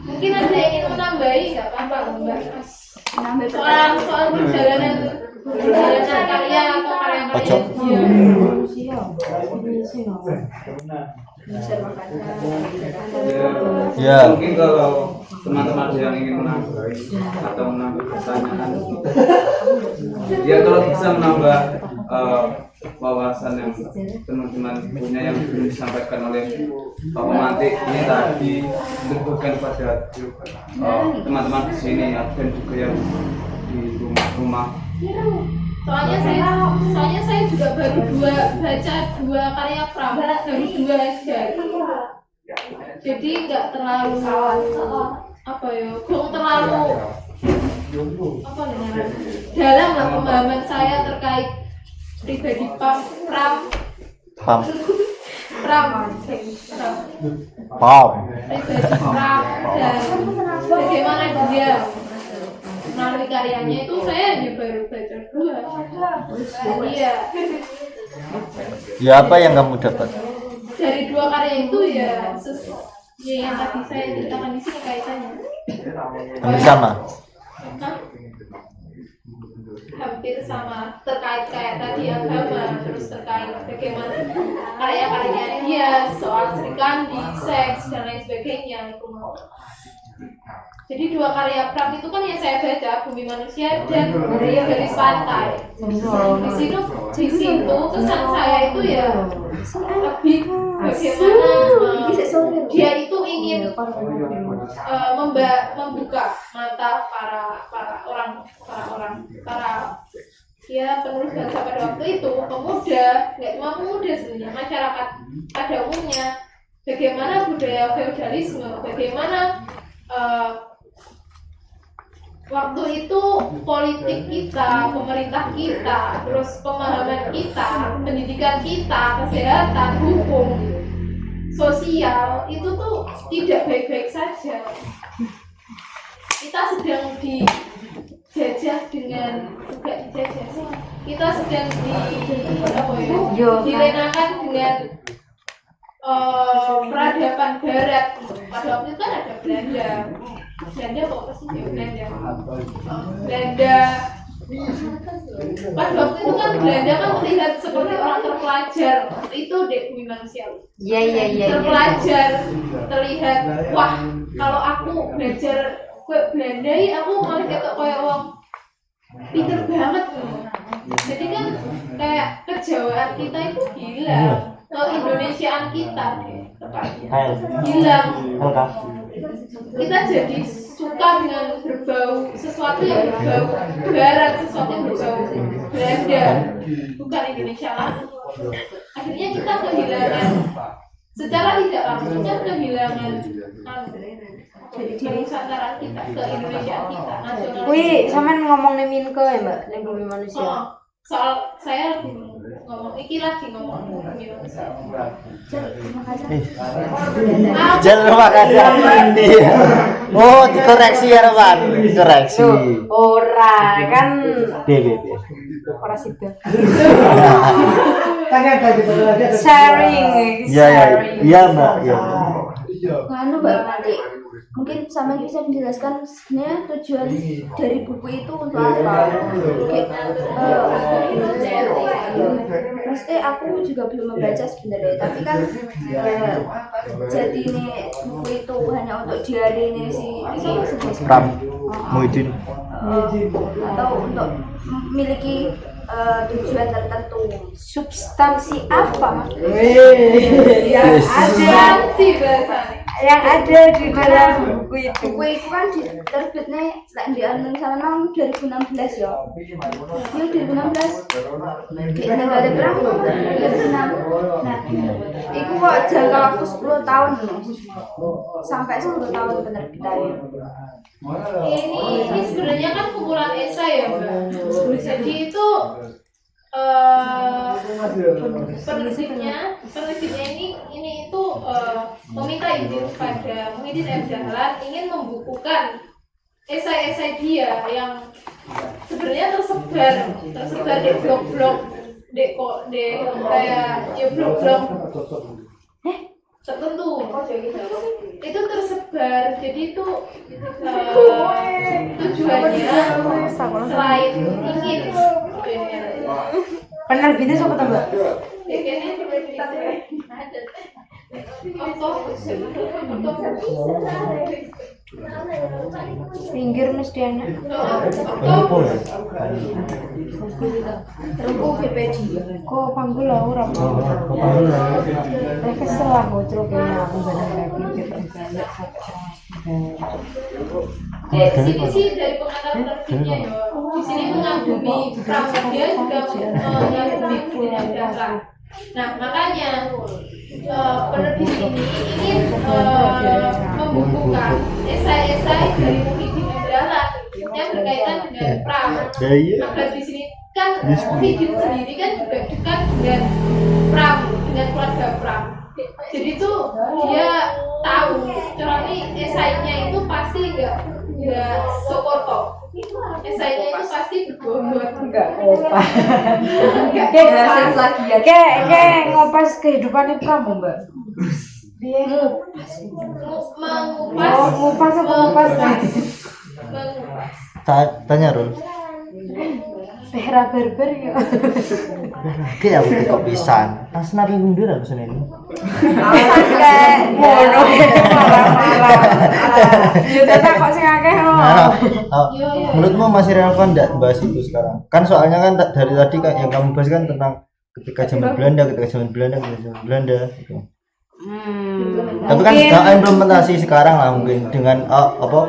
Mungkin ada yang ingin menambahi, nggak apa-apa membahas soal perjalanan karya atau karya-karya dia. Ya. Mungkin kalau teman-teman yang ingin menambah atau menambah pertanyaan, ya kalau bisa menambah wawasan yang teman-teman punya yang belum disampaikan oleh Pak Pemantik ini tadi untuk bukan pada teman-teman di sini dan juga yang di rumah-rumah. Soalnya saya juga baru baca dua karya Pram, baru 2 aja. Jadi nggak terlalu apa ya, belum terlalu apa namanya dalam lah pemahaman saya terkait pribadi Pram pribadi Pram dan bagaimana dia melalui karyanya itu saya hanya baru baca 2. Iya. Ya apa yang kamu dapat? Dari 2 karya itu ya ya yang tadi saya ceritakan di sini kaitannya. Hampir sama. Hah? Hampir sama terkait kayak tadi agama, terus terkait bagaimana karya-karyanya dia soal Sri Kandi, seks dan lain sebagainya itu mau. Jadi 2 karya Pram itu kan yang saya baca, Bumi Manusia dan Garis Pantai. Di situ kesan saya itu ya lebih bagaimana dia itu ingin membuka mata para ya penulis bangsa pada waktu itu, pemuda, nggak cuma pemuda sebenarnya, masyarakat pada umumnya, bagaimana budaya feodalisme, bagaimana waktu itu politik kita, pemerintah kita, terus pemahaman kita, pendidikan kita, kesehatan, hukum, sosial itu tuh tidak baik-baik saja. Kita sedang dijajah dengan juga dijajah sih. Kita sedang dilenakan dengan peradaban Barat. Pada waktu itu kan ada Belanda kok pasti Belanda. Pada waktu itu kan Belanda kan terlihat seperti orang terpelajar. Itu dek Bumi Manusia. Iya. Terpelajar, terlihat wah kalau aku belajar kue Belanda ya aku malah kayak orang pinter banget. Jadi kan kayak kejauhan kita itu hilang. Indonesiaan kita hilang. Kita jadi suka dengan berbau sesuatu yang berbau Barat, sesuatu yang berbau Belanda, bukan Indonesia lagi. Akhirnya kita kehilangan secara tidak langsung kan kehilangan jadi Nusantara kita, ke Indonesia kita, nasional. Wih, sampean ngomong nih Minke ya Mbak, nih Bumi Manusia. Soal saya ngomong iki lagi ngomong Bumi Manusia. Terima kasih. Iya. Oh, dikoreksi ya, Pak. Dikoreksi. Ora kan B. ora sida. Sharing. Iya, Mbak. Iya. Nganu Mbak Mati, mungkin sama bisa menjelaskan sebenarnya tujuan dari buku itu untuk apa? Pasti aku juga belum membaca sebenarnya, tapi kan jadi ini buku itu hanya untuk diari ini si Pram Muhyiddin atau untuk memiliki tujuan tertentu. Substansi apa? Substansi bahasa. yang ada di dalam buku itu. Buku itu kan terbitnya lek di anu sana 2016 ya. Iya 2016. Di negara perang 2006. Nah, itu kok jangka waktu 10 tahun loh. Sampai 10 tahun penerbitannya. Ini sebenarnya kan kumpulan esai ya Mbak. Jadi itu penerbitnya ini itu meminta izin pada Muhyiddin M. Dahlan ingin membukukan esai-esai dia yang sebenarnya tersebar di blog-blog di kayak ya blog-blog tertentu itu tersebar. Jadi itu tujuannya selain ingin Penerbitnya siapa tuh Mbak? Pinggir mesti enak. Rengkuh BPD. Kok panggul lah ora. Kesel aku celupnya aku barang lagi. Di sini sih dari pengantar penerbitnya ya. Di sini mengagumi Pramudia juga mengagumi Muhyiddin M. Dahlan. Nah makanya penerbit ini ingin membukukan esai-esai dari Muhyiddin M. Dahlan yang berkaitan dengan Pram. Agar di sini kan Muhyiddin sendiri kan juga dekat dengan Pram, dengan keluarga Pram. Jadi tuh dia tahu caranya esainya itu pasti nggak Soekarno. Esainya itu pasti berbobot. Enggak apa. Kayak hasil lagi ya. Kayak ngopas kehidupan Pram Mbak. Dia Mengupas Tanya Rul. Behra berber ya. Oke aku kok pisan. Pas nabi mundur aku seneng. Alasan kayak ngono marah-marah. Ya tetep kok sing akeh Menurutmu masih relevan enggak bahas itu sekarang? Kan soalnya kan dari tadi kan yang kamu bahas kan tentang ketika zaman Belanda gitu. Tapi kan implementasi sekarang lah mungkin dengan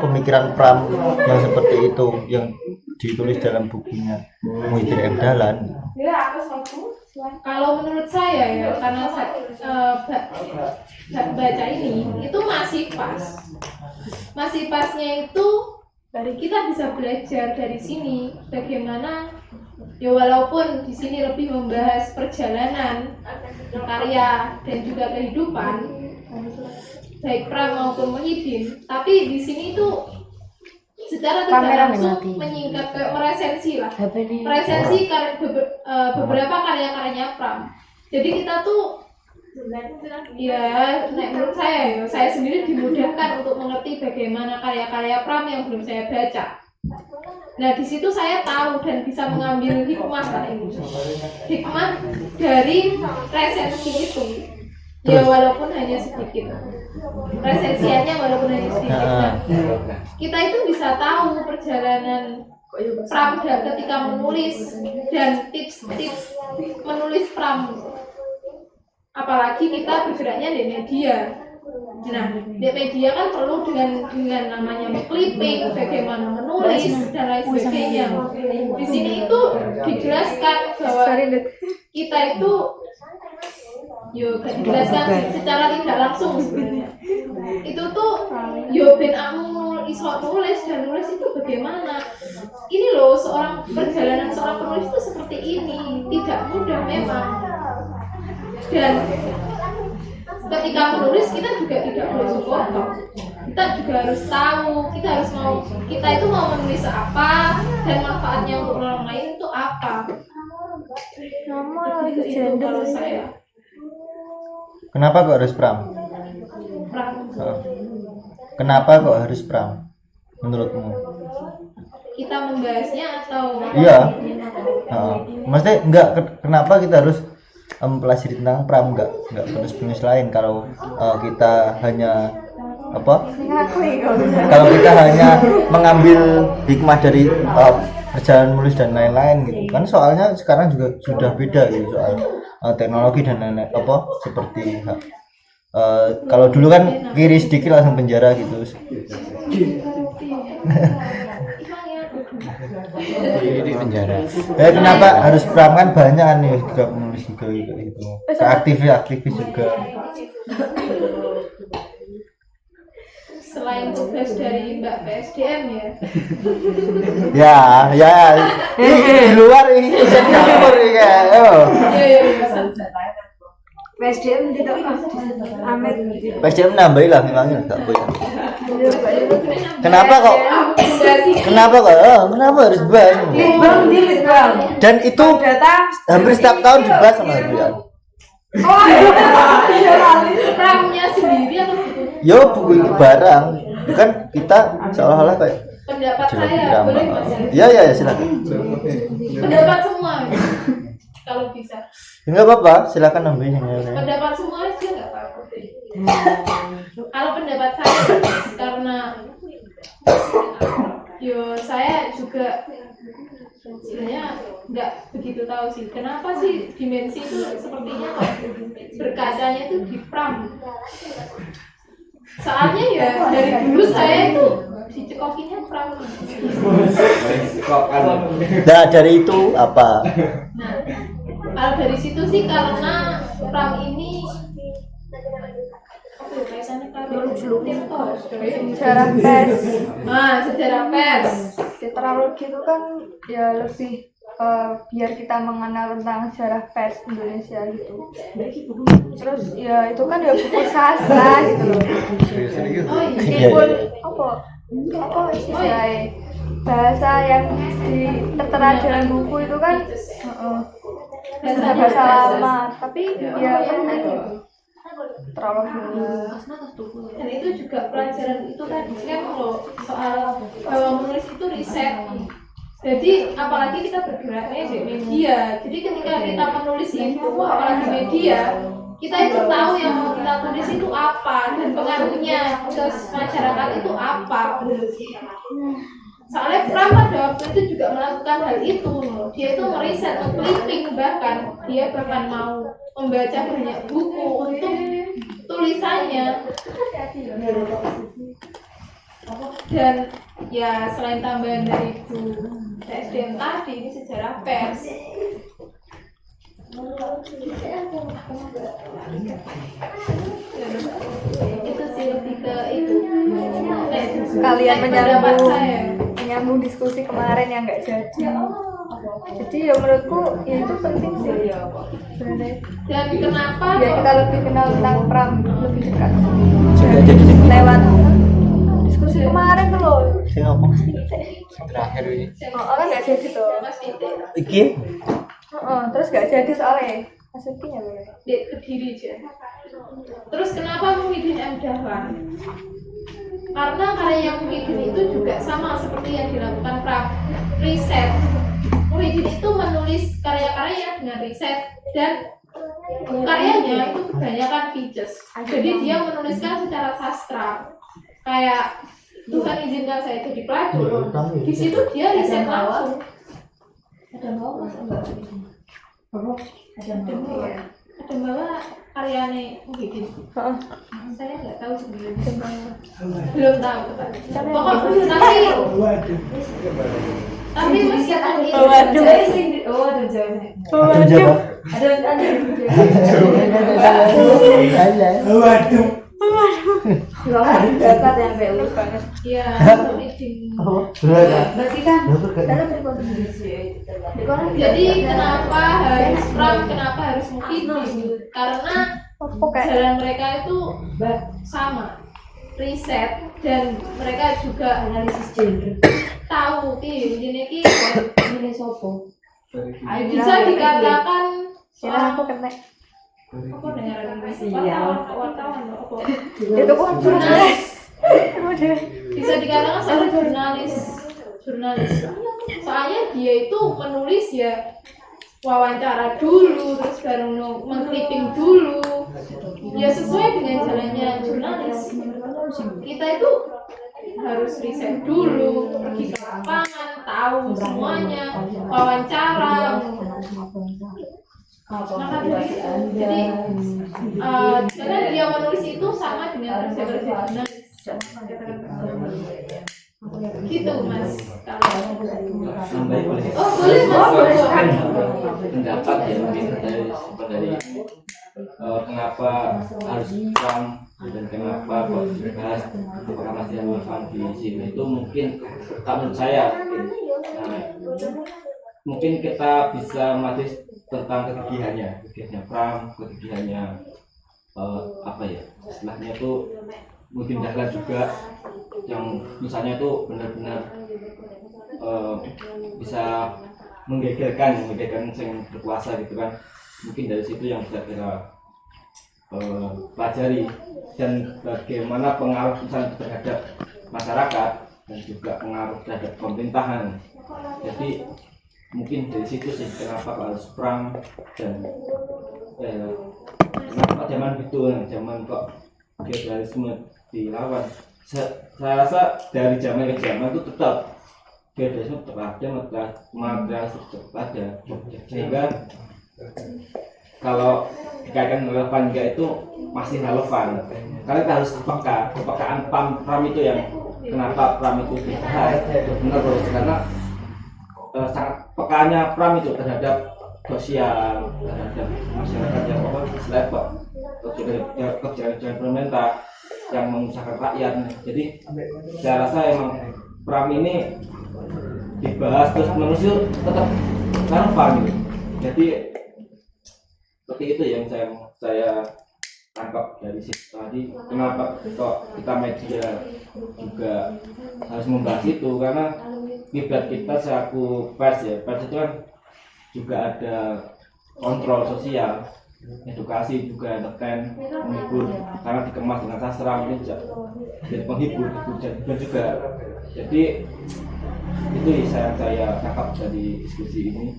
pemikiran Pram yang seperti itu yang ditulis dalam bukunya Muhyiddin M. Dahlan. Kalau menurut saya ya, karena saya baca ini itu masih pasnya itu kita bisa belajar dari sini bagaimana ya walaupun di sini lebih membahas perjalanan karya dan juga kehidupan baik Pram maupun Muhyiddin, tapi di sini itu secara tidak langsung menyingkat ke meresensi beberapa karya-karyanya Pram. Jadi kita tuh ya menurut saya sendiri dimudahkan untuk mengerti bagaimana karya-karya Pram yang belum saya baca. Nah di situ saya tahu dan bisa mengambil hikmah dari resensi itu. Ya walaupun hanya sedikit. Resensiannya walaupun hanya sedikit. Nah, kita itu bisa tahu perjalanan Pram ketika menulis dan tips-tips menulis Pram. Apalagi kita bergeraknya di media. Nah, di media kan perlu dengan namanya clipping, bagaimana menulis dan lain sebagainya. Di sini itu dijelaskan bahwa kita itu dijelaskan secara tidak langsung sebenarnya. Itu tuh ben aku iso nulis dan nulis itu bagaimana. Ini loh perjalanan seorang penulis itu seperti ini, tidak mudah memang. Dan ketika menulis kita juga tidak boleh Soekarno. Kita juga harus tahu, kita itu mau menulis apa dan manfaatnya untuk orang lain itu apa. Itu kalau saya. Kenapa kok harus Pram? Kenapa kok harus Pram? Menurutmu? Kita membahasnya atau? Iya. Maksudnya kenapa kita harus mempelajari tentang Pram, enggak penulis lain kalau kita hanya kalau kita hanya mengambil hikmah dari perjalanan menulis dan lain-lain gitu kan, soalnya sekarang juga sudah beda gitu soal teknologi dan lain-lain seperti Kalau dulu kan kiri sedikit langsung penjara gitu. Di penjara. Kenapa harus Pram kan banyak kan nih juga penulis juga gitu. Aktivis juga. Selain tugas dari Mbak PSDM ya. Ya. Ini di luar ini campur ini kayak. Iya. PSDM tidak Amet. PSDM nambahin lah memangnya enggak boleh. Kenapa kok harus bahas? Bang, Dan itu hampir setiap tahun dibahas sama Adrian. Pramnya sendiri atau bukunya? Yo buku ini barang, bukan kita seolah-olah kayak Pendapat jelek saya drama. boleh Mas? Iya silakan. Pendapat semua kalau bisa. Enggak apa-apa, silakan nambahin yang lain. Pendapat semua aja nggak apa-apa. Kalau pendapat saya karena saya juga sebenarnya nggak begitu tahu sih kenapa sih dimensi itu sepertinya berkacanya itu di Pram. Soalnya ya dari dulu saya itu dicekokinya Pram. Nah dari itu apa? Nah, kalau dari situ sih karena Pram ini sejarah pers. Sejarah pers. Tetralogi itu kan ya lebih biar kita mengenal tentang sejarah pers Indonesia gitu. Terus ya itu kan ya buku sastra gitu loh. Meskipun apa istilahnya bahasa yang tertera dalam buku itu kan bahasa lama, tapi ya penting gitu. Dan itu juga pelajaran itu tadi kan kalau soal bahwa menulis itu riset. Jadi apalagi kita bergeraknya di media. Jadi ketika kita menulis itu apalagi media, kita itu tahu yang mau kita tulis itu apa dan pengaruhnya ke masyarakat itu apa. Soalnya Pram pada waktu itu juga melakukan hal itu. Dia itu meriset, clipping bahkan dia bahkan mau membaca banyak buku untuk tulisannya. Dan ya selain tambahan dari Bu PSDM tadi ini sejarah pers. Itu sih lebih ke itu. Kalian menyambung diskusi kemarin yang nggak jadi. Jadi ya menurutku ya itu penting sih sebenarnya. Dan kenapa Biar kita lebih kenal tentang Pram lebih dekat. Jadi Lewat diskusi kemarin tuh loh. saya ngomong Terakhir ini. Kan nggak jadi tuh. iki Terus nggak jadi soalnya maksudnya di Kediri aja. Terus kenapa Muhyiddin M. Dahlan? Karena karya Muhyiddin itu juga sama seperti yang dilakukan Pram, riset. Muhyiddin itu menulis karya-karya dengan riset dan karyanya itu kebanyakan pages. Jadi dia menuliskan secara sastra. Kayak Tuhan izinkan saya jadi pelacur. Di situ dia riset langsung. Ada bawa enggak? Ada bawa karyanya Muhyiddin. Saya nggak tahu sebenarnya. Belum tahu pokoknya tapi meskipun itu Dapat yang belum banget. ya Berarti kan jadi kenapa harus Pram, kenapa harus Muhyiddin? Karena jalan mereka itu sama, riset, dan mereka juga analisis gender. tahu ini Ayo bisa dikatakan aku kena apa dengaran wartawan apa itu kok jurnalis, udah bisa dikatakan seorang jurnalis. Soalnya dia itu menulis ya wawancara dulu, terus baru mengclipping dulu, ya sesuai dengan jalannya jurnalis. Kita itu harus riset dulu, pergi ke lapangan, tahu semuanya, wawancara. maka dari itu jadi karena dia menulis itu sama dengan versi jurnal gitu mas. Oh boleh mas, boleh sekali. Pendapat ya mungkin dari kenapa harus Pram dan kenapa kok dibahas apakah masih relevan di sini itu mungkin menurut saya mungkin kita bisa masih tentang kegigihannya Pram, kegigihannya apa ya istilahnya itu mungkin dahlan juga yang misalnya itu benar-benar bisa menggegerkan yang berkuasa gitu kan, mungkin dari situ yang bisa kita pelajari dan bagaimana pengaruh misalnya terhadap masyarakat dan juga pengaruh terhadap pemerintahan. Jadi mungkin dari situ sih kenapa harus Pram dan kenapa zaman kok feodalisme dilawan. Saya rasa dari zaman ke zaman itu tetap feodalisme tetap ada, materialisme tetap ada, sehingga kalau dikaitkan relevan juga itu masih relevan karena kita harus kepekaan Pram itu yang kenapa Pram itu dibahas benar terus karena sangat pekaannya Pram itu terhadap sosial, terhadap masyarakat yang selevel kebijakan pemerintah yang mengusahakan rakyat. Jadi saya rasa emang Pram ini dibahas terus menerus tetap relevan gitu. Jadi seperti itu yang saya tangkap dari situ tadi. Kenapa kok kita media juga harus membahas itu karena kiblat kita selaku pers itu kan juga ada kontrol sosial, edukasi juga entertain, menghibur karena dikemas dengan sastra ini jadi penghibur juga. Jadi itu saya tangkap dari diskusi ini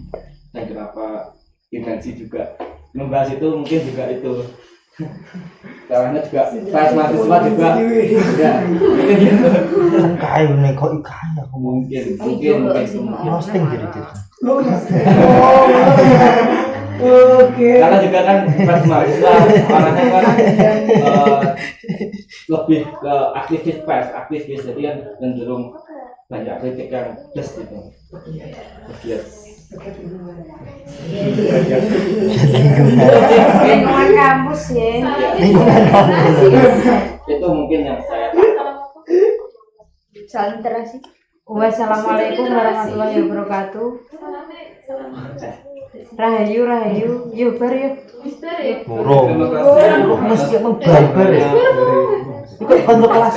dan kenapa intensi juga membahas itu mungkin juga itu karena juga saya mahasiswa juga ya mungkin gitu kayak nih kok ikan aku mungkin roasting jadi karena juga kan pas mahasiswa orangnya kan lebih ke aktivis jadi kan cenderung banyak kritik yang plus gitu lingkungan kampus ya. Itu mungkin yang saya saling terasi. Wassalamualaikum warahmatullahi wabarakatuh. Rahayu yuk bar yuk burung mesti menggambar ikut kontak kelas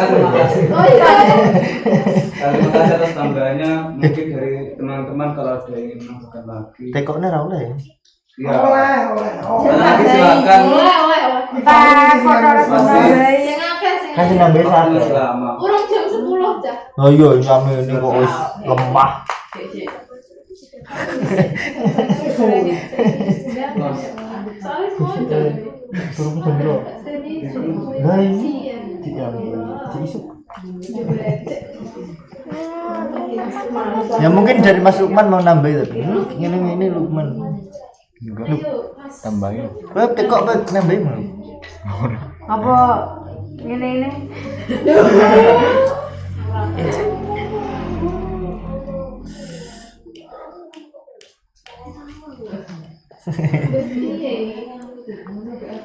Terima kasih atas tambahannya. Mungkin dari teman-teman kalau ada yang ingin menambahkan lagi. tekoknya ra oleh Ya. Nanti silakan. Pak foto baik. Sing akeh sing kasih nambah satu Selama. urung jam 10 dah. oh iya nyame ini kok wis lemah Soalnya semua jam. turun sendiri nah ini isu ya mungkin dari Mas Lukman mau nambah itu ini Lukman tambahin tekok nambahin Apa ini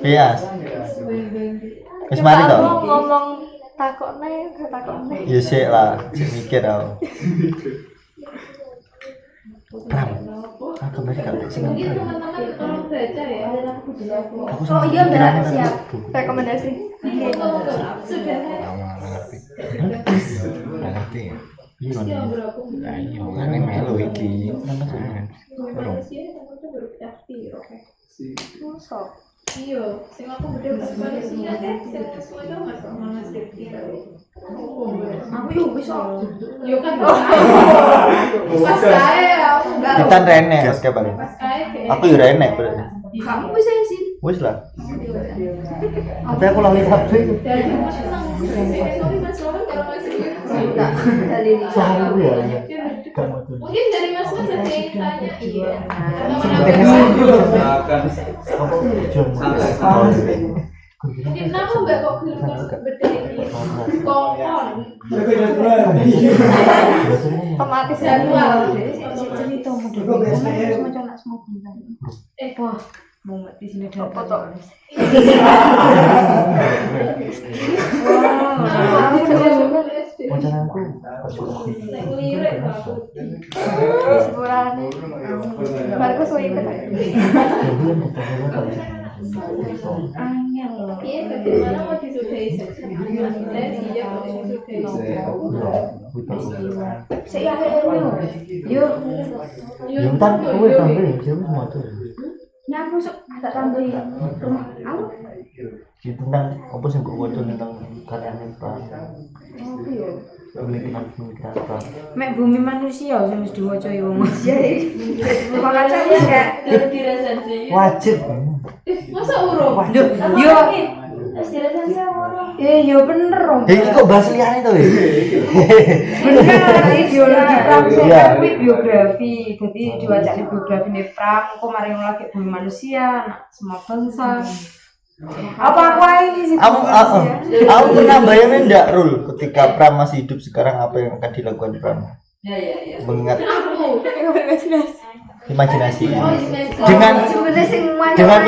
iya wis mari to ngomong takokne ya sik lah mikir aku Pram aku kembali kalau sing Mungkin teman-teman tolong baca ya. Oh iya Mbak, siap. rekomendasi Sudah. ngerti ya iya ayo ngene melu iki Iya, sing aku udah pas Malaysia deh, sing semua itu masuk mana safety kali. Aku yo bisa. Yo kan pas saya aku enggak. kita rene Mas kapan Pas saya aku yo rene berarti Kamu bisa sih. wis lah tapi aku lali Sabtu itu dari mana sorry Mas Loren kalau masih Enggak, dari sahur ya gak mau tuh Mungkin dari mas-mas ada yang tanya iya. Silakan. Santai. Mungkin kenapa mbak kok berdiri kokon otomatis jadwal cerita model macam nak semua bentar. Wah, mau di sini ada foto. Wacanaku sepurane baru suwe ikut iya bagaimana mau disudahi saja saya siap untuk disudahi saya akhirnya Yuk, ya ntar kowe tampil ya semua tuh nyapu tak tambahin rumah aku ya tentang apa sih kok waduh tentang karyanya Pak pemikiran Pak mek bumi manusia sing wis diwaca yo Mas. makanya wis gak wajib masa urung Yo, wis diresensi orang yo bener dong. iki kok bahas liyane to ya Bener, ideologi Pram Iya. saya kuwi biografi. Jadi diwacane biografi nih Pram, kok mari lagi bumi manusia, anak semua bangsa. Apa aku aja sih? aku pernah bayangin enggak Rul ketika Pram masih hidup sekarang apa yang akan dilakukan Pram mengingat imajinasi dengan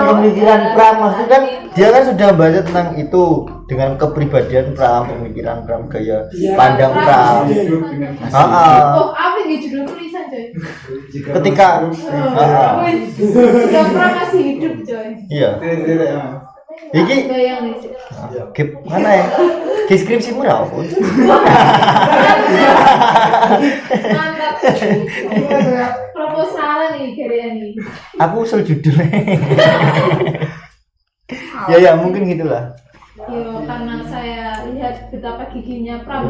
pemikiran Pram maksudnya kan dia kan sudah baca tentang itu dengan kepribadian Pram pemikiran Pram gaya pandang Pram oh apa yang judul tulisan coy ketika sudah pernah masih hidup coy iya iki bayang nih Gip, mana ya? Deskripsimu ya apa? mantap proposalan nih kayaknya nih Aku usul judulnya. Ya mungkin gitulah. yo karena saya lihat betapa giginya Pram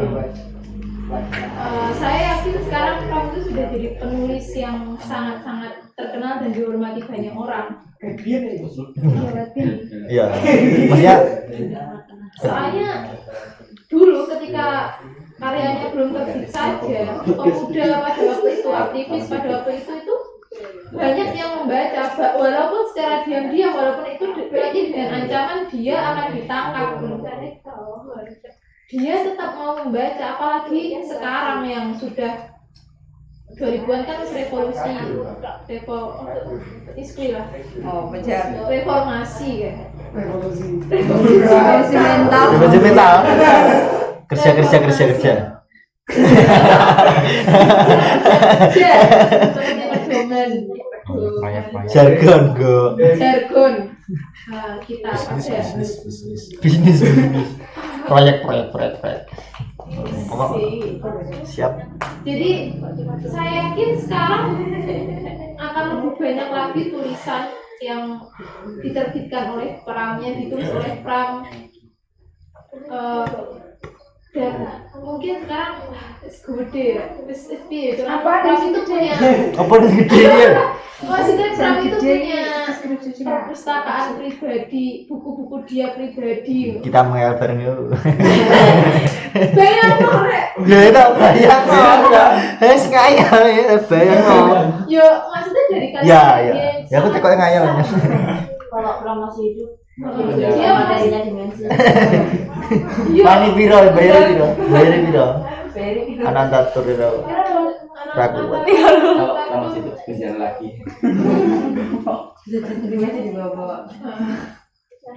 saya yakin sekarang Pram itu sudah jadi penulis yang sangat-sangat terkenal dan dihormati banyak orang. Iya. Maksudnya Soalnya dulu ketika karyanya belum terbit saja, pemuda pada waktu itu, aktivis pada waktu itu banyak yang membaca, walaupun secara diam-diam, walaupun itu berarti dengan ancaman dia akan ditangkap. Dia tetap mau membaca, apalagi sekarang yang sudah 2000-an kan revolusi istilah reformasi kan Revolusi mental. Revolusi mental. Kerja. Jargon go. Nah, kita Bisnis. Proyek. Pokok siap. Jadi saya yakin sekarang akan lebih banyak lagi tulisan yang diterbitkan oleh Pram, yang ditulis oleh Pram, dan mungkin sekarang gede Pram itu punya Apa gede ya? maksudnya Pram itu punya perpustakaan pribadi, buku-buku dia pribadi. Kita menghayal bareng yuk. Bayang loh rek. Ya itu bayang loh. Ngayal ya bayang loh. Yo maksudnya dari kalian. Ya aku tekok ngayal. Kalau Pram masih hidup, Dia materinya dimensi. Mani piro bayar piro? Anantatur itu. Ragu. Kalau masih itu kerjaan lagi. Dimensi dibawa-bawa.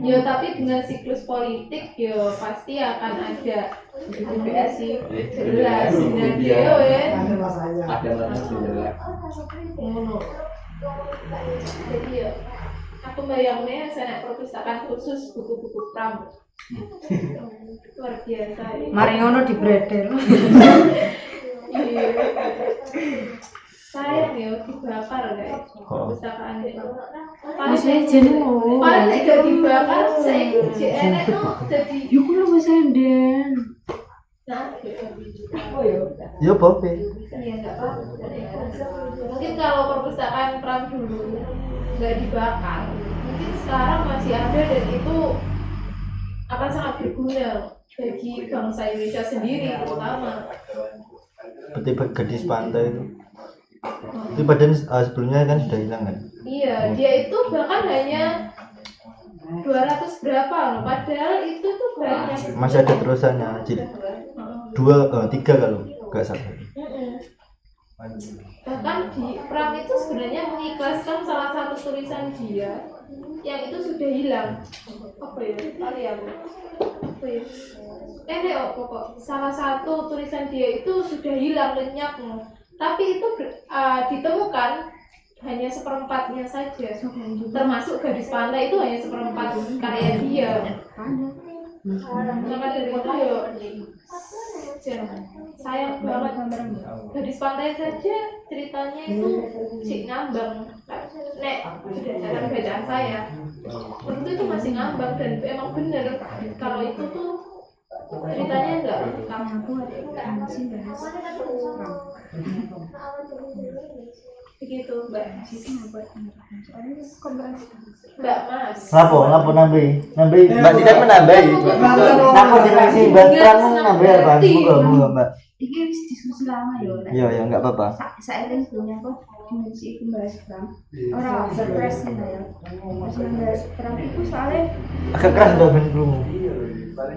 Yo tapi dengan siklus politik yo pasti akan ada sih jelas dan yo ya. Ada masalah. Jadi yo aku bayangnya saya perpustakaan khusus buku-buku Pram. Luar biasa. Mari ngono dibredel. Iya. Sayang ya dibakar guys perpustakaan itu. Maksudnya jenis mau. Paling tidak dibakar saya enak tuh jadi. Yuk lu bisa nden. Yo pope. Iya nggak apa-apa. Mungkin kalau perpustakaan Pram dulu nggak dibakar, mungkin sekarang masih ada dan itu akan sangat berguna bagi bangsa Indonesia sendiri terutama. tipe gadis pantai itu badan sebelumnya kan sudah hilang kan? Iya, dia itu bahkan hanya 200 berapa loh, padahal itu tuh banyak. Masih ada terusannya jadi 3 kalau nggak salah. Bahkan di Pram itu sebenarnya mengikhlaskan salah satu tulisan dia yang itu sudah hilang. Apa ya? Apa ya? Pokok salah satu tulisan dia itu sudah hilang lenyap. Tapi itu ditemukan hanya seperempatnya saja. Termasuk gadis pantai itu hanya seperempat karya dia. Maka dari itu sayang banget. Gadis pantai saja ceritanya itu si ngambang. Nek berdasarkan bacaan saya, menurut itu masih ngambang dan emang bener kalau itu tuh ceritanya enggak begitu mbak. Mbak Mas. Lapo nambahi. Mbak tidak menambahi. Aku dimensi bantuanmu nambahi apa? Buka Mbak. Ini diskusi lama ya. Iya, enggak apa-apa. Saya punya kok dimensi itu bahas perang. Orang surprise nih ya. Pas bahas perang itu soalnya Agak keras udah ben krungu.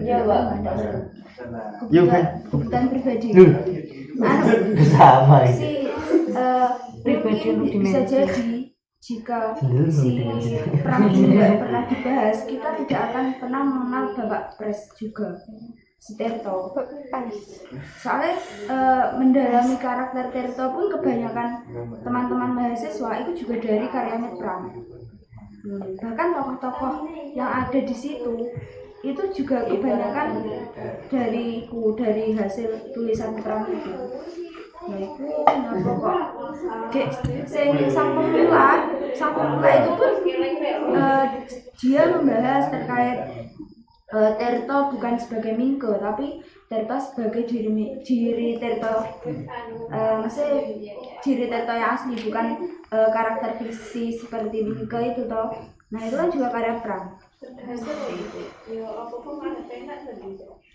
ya Mbak. Yuk kan. Kebutuhan pribadi. Sama ini. Si mungkin bisa jadi jika si perang ini tidak pernah dibahas, kita tidak akan pernah mengenal Bapak Pres juga. Si Tirto. Soalnya mendalami karakter Tirto pun kebanyakan teman-teman mahasiswa itu juga dari karyanya Pram. Bahkan tokoh-tokoh yang ada di situ itu juga kebanyakan dari hasil tulisan Pram itu. Nah itu kenapa kok sang pemula itu pun dia membahas terkait Tirto bukan sebagai Mingke tapi Tirto sebagai diri Tirto, maksudnya diri Tirto yang asli, bukan karakter fiksi seperti Mingke itu toh. Nah itu kan juga karya Pram.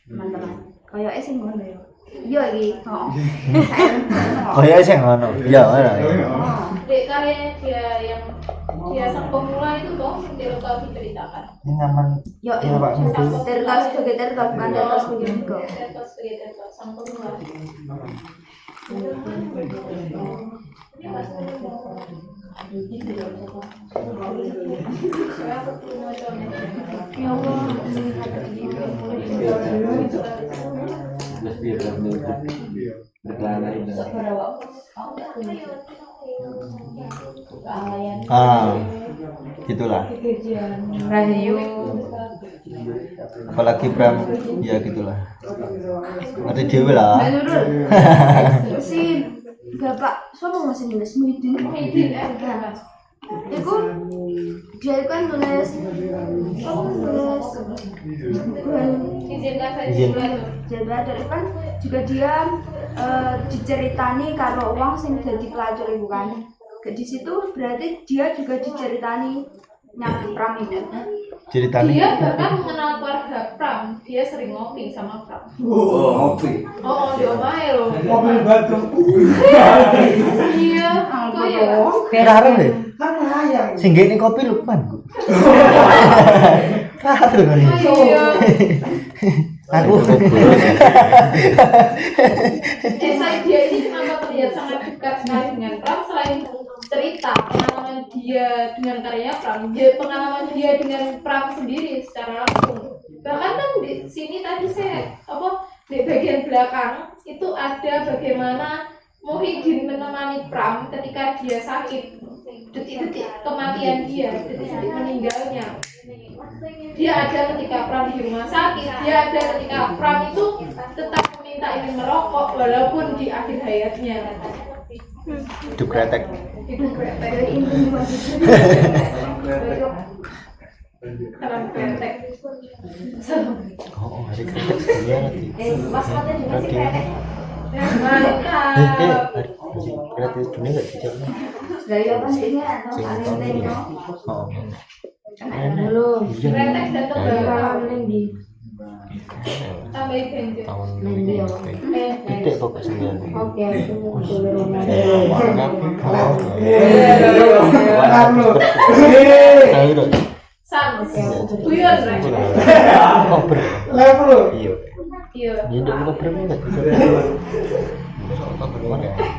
Teman-teman kayak sing ngono ya. Iya iki. Oh ya sih ngono. Iya, mana. Dek karyanya dia yang dia sang pemula itu toh dia tahu diceritakan. Ini nyaman. Yo, Pak Mingke. Tirto sebagai Tirto bukan Tirto sebagai Mingke. Tirto sebagai Tirto sang pemula. Ya Allah. Gitulah. Rahayu. Apalagi Pram, ya gitulah. Ada dewe lah. Si Bapak siapa masih nulis Muhyiddin? Itu dia kan nulis Izinkan saya Izin. Jabadar itu kan juga dia diceritani karo wong sing dadi pelacur iku kan. Di situ berarti dia juga diceritani nyang Pram itu. Ceritanya. Dia bahkan mengenal keluarga Pram, dia sering ngopi sama Pram. Ngopi. Oh, di omahe loh. Mobil batu. Iya, kok ya? Raro deh. Kan hayang. Sehingga ini kopi Lukman. Raro kan. Iya. Aku. Esai dia ini kenapa terlihat sangat dekat sekali dengan Pram selain cerita pengalaman dia dengan karya Pram, pengalaman dia dengan Pram sendiri secara langsung. Bahkan kan di sini tadi saya di bagian belakang itu ada bagaimana Muhyiddin menemani Pram ketika dia sakit, detik-detik kematian dia, detik-detik meninggalnya. Dia ada ketika Pram di rumah sakit, dia ada ketika Pram itu tetap meminta ingin merokok walaupun di akhir hayatnya. Hidup kretek. Hidup kretek. Dalam kretek. Oh, hari kretek dia nanti. Mas Mate juga sih kretek. Kretek dunia gak dijawab. Dari apa pastinya Oh. Belum. Kretek dan kembang. Kalau di tambahin benjo. Tahun Nanti ya. titik pokok 9. Oke, itu San. Guyon rek. Koper. Level. Iya. Iya. Ini udah koper enggak?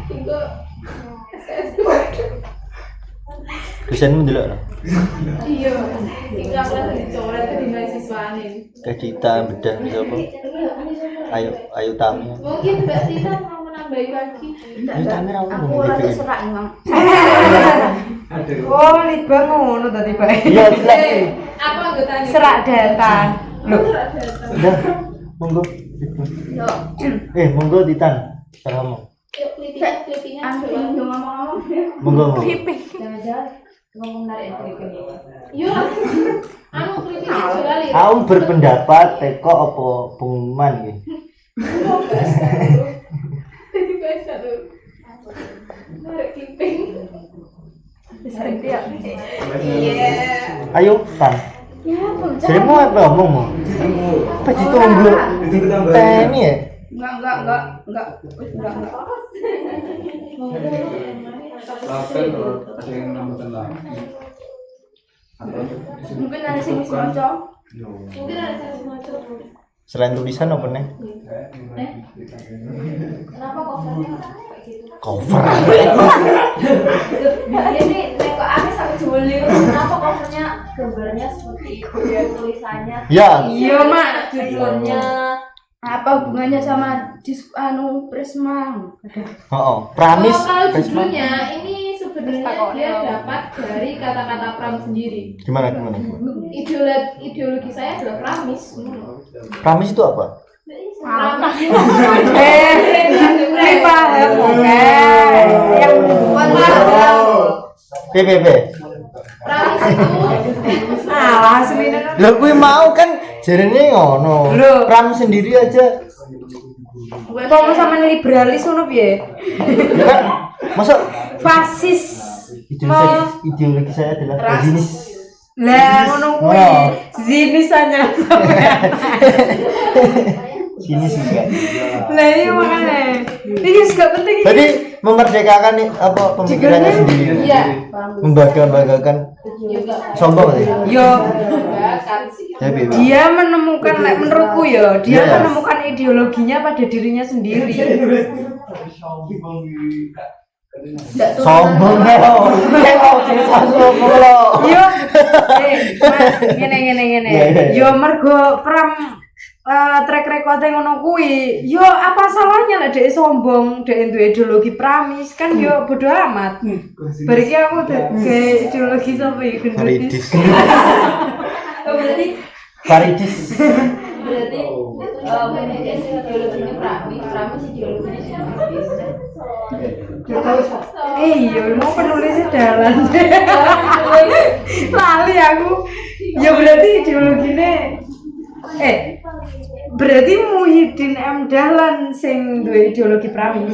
Tinggal Dosenmu delok lah. iya. Tinggal kelas dicoret di mahasiswane. Kayak kita bedah siapa? Ayo tamu. Mungkin Mbak Tina mau menambahi lagi. Ayo tamu ra Aku ngono. rada serak emang. Oh, liba ngono tadi, Pak. Iya, silahkan. Aku anggotanya. Serak data. Loh, Serak data. Udah, monggo. Yo, Monggo Titan. Teramo. Yuk clipping-clippingan anjing coba. yo ngomong-ngomong. Monggo. jangan-jangan ngomong narik clipping ini. Yuk. Anu clipping coba lihat. Aku berpendapat teko apa pengumuman iki. Tadi baca tuh. Narik clipping. Sering dia. Iya. Ayo Tan. Ya, pun. Serimu apa ngomongmu? Apa ditunggu? Teni ya? Enggak. Lakukan kalau ada yang nambahkan lagi. Mungkin ada sing wis maca. Mungkin ada satu macam. Selain tulisan apa nih? Kenapa covernya kayak gitu? Cover. Ini kok aneh sampai juli. Kenapa covernya gambarnya seperti itu ya tulisannya? Ya. Iya, Mak, judulnya. Apa hubungannya sama Prisma? Oh, Pramis. Kalau judulnya ini sebenarnya dia dapat dari kata-kata pram sendiri. Gimana? Ideologi saya adalah pramis. Pramis itu apa? Pramis. Ini paham, oke. Yang PPP. Pramis itu Alah, aslinya kan. Lah kuwi mau kan jarene ngono. Lho. Pram sendiri aja. Kok sama liberalis ngono piye? Ya kan? Masa Fasis. ideologi saya adalah jenis. Lah ngono kuwi. Oh. Zinis aja sampean. Sini sih kan. Lah iya makanya. Ini juga penting. Jadi memerdekakan apa pemikirannya sendiri. Iya. Membanggakan sombong sih. Yo, Ya, Bi. dia menemukan menurutku ya, dia Iya. menemukan ideologinya pada dirinya sendiri. Sombong lo. Mau cerita sombong lo. Yo, Mas, ngene. Iya. Yo mergo pram track record ngono kuwi. Yo apa salahnya lah dhek sombong, dhek duwe ideologi pramis kan yo bodo amat. Berarti aku ke ideologi sampe iku. Faridis. Berarti Faridis. mungkin ideologinya pramis ideologinya Iya, mau penulisnya dalan. Lali aku. Ya berarti ideologinya berarti Muhyiddin M Dahlan sing duwe ideologi pramis.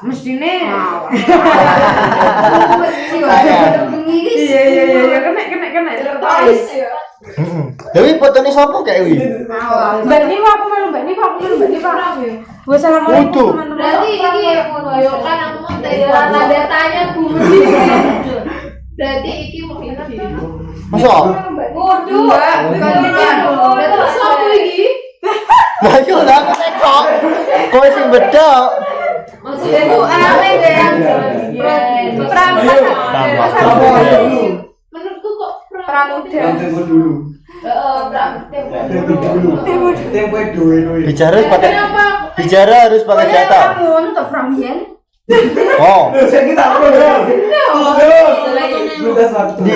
Mestine. Iya, kena. Dewi fotonya sopo kayak wi? Mbak Nifa aku melu. Wassalamualaikum Utuh. teman-teman. Berarti ini yo kan aku mau tanya tanya Bu. Berarti iki Muhyiddin. Masa? Waduh. Terus apa iki? Lah yo lah aku tekok. Kowe sing bedok. Maksudnya Bu aneh deh. Menurutku kok Pramuda. Tempo dulu. Tempo dulu. Bicara harus pakai data. kamu untuk Pramien Oh, Saya kita apa dong? Sudah satu. di.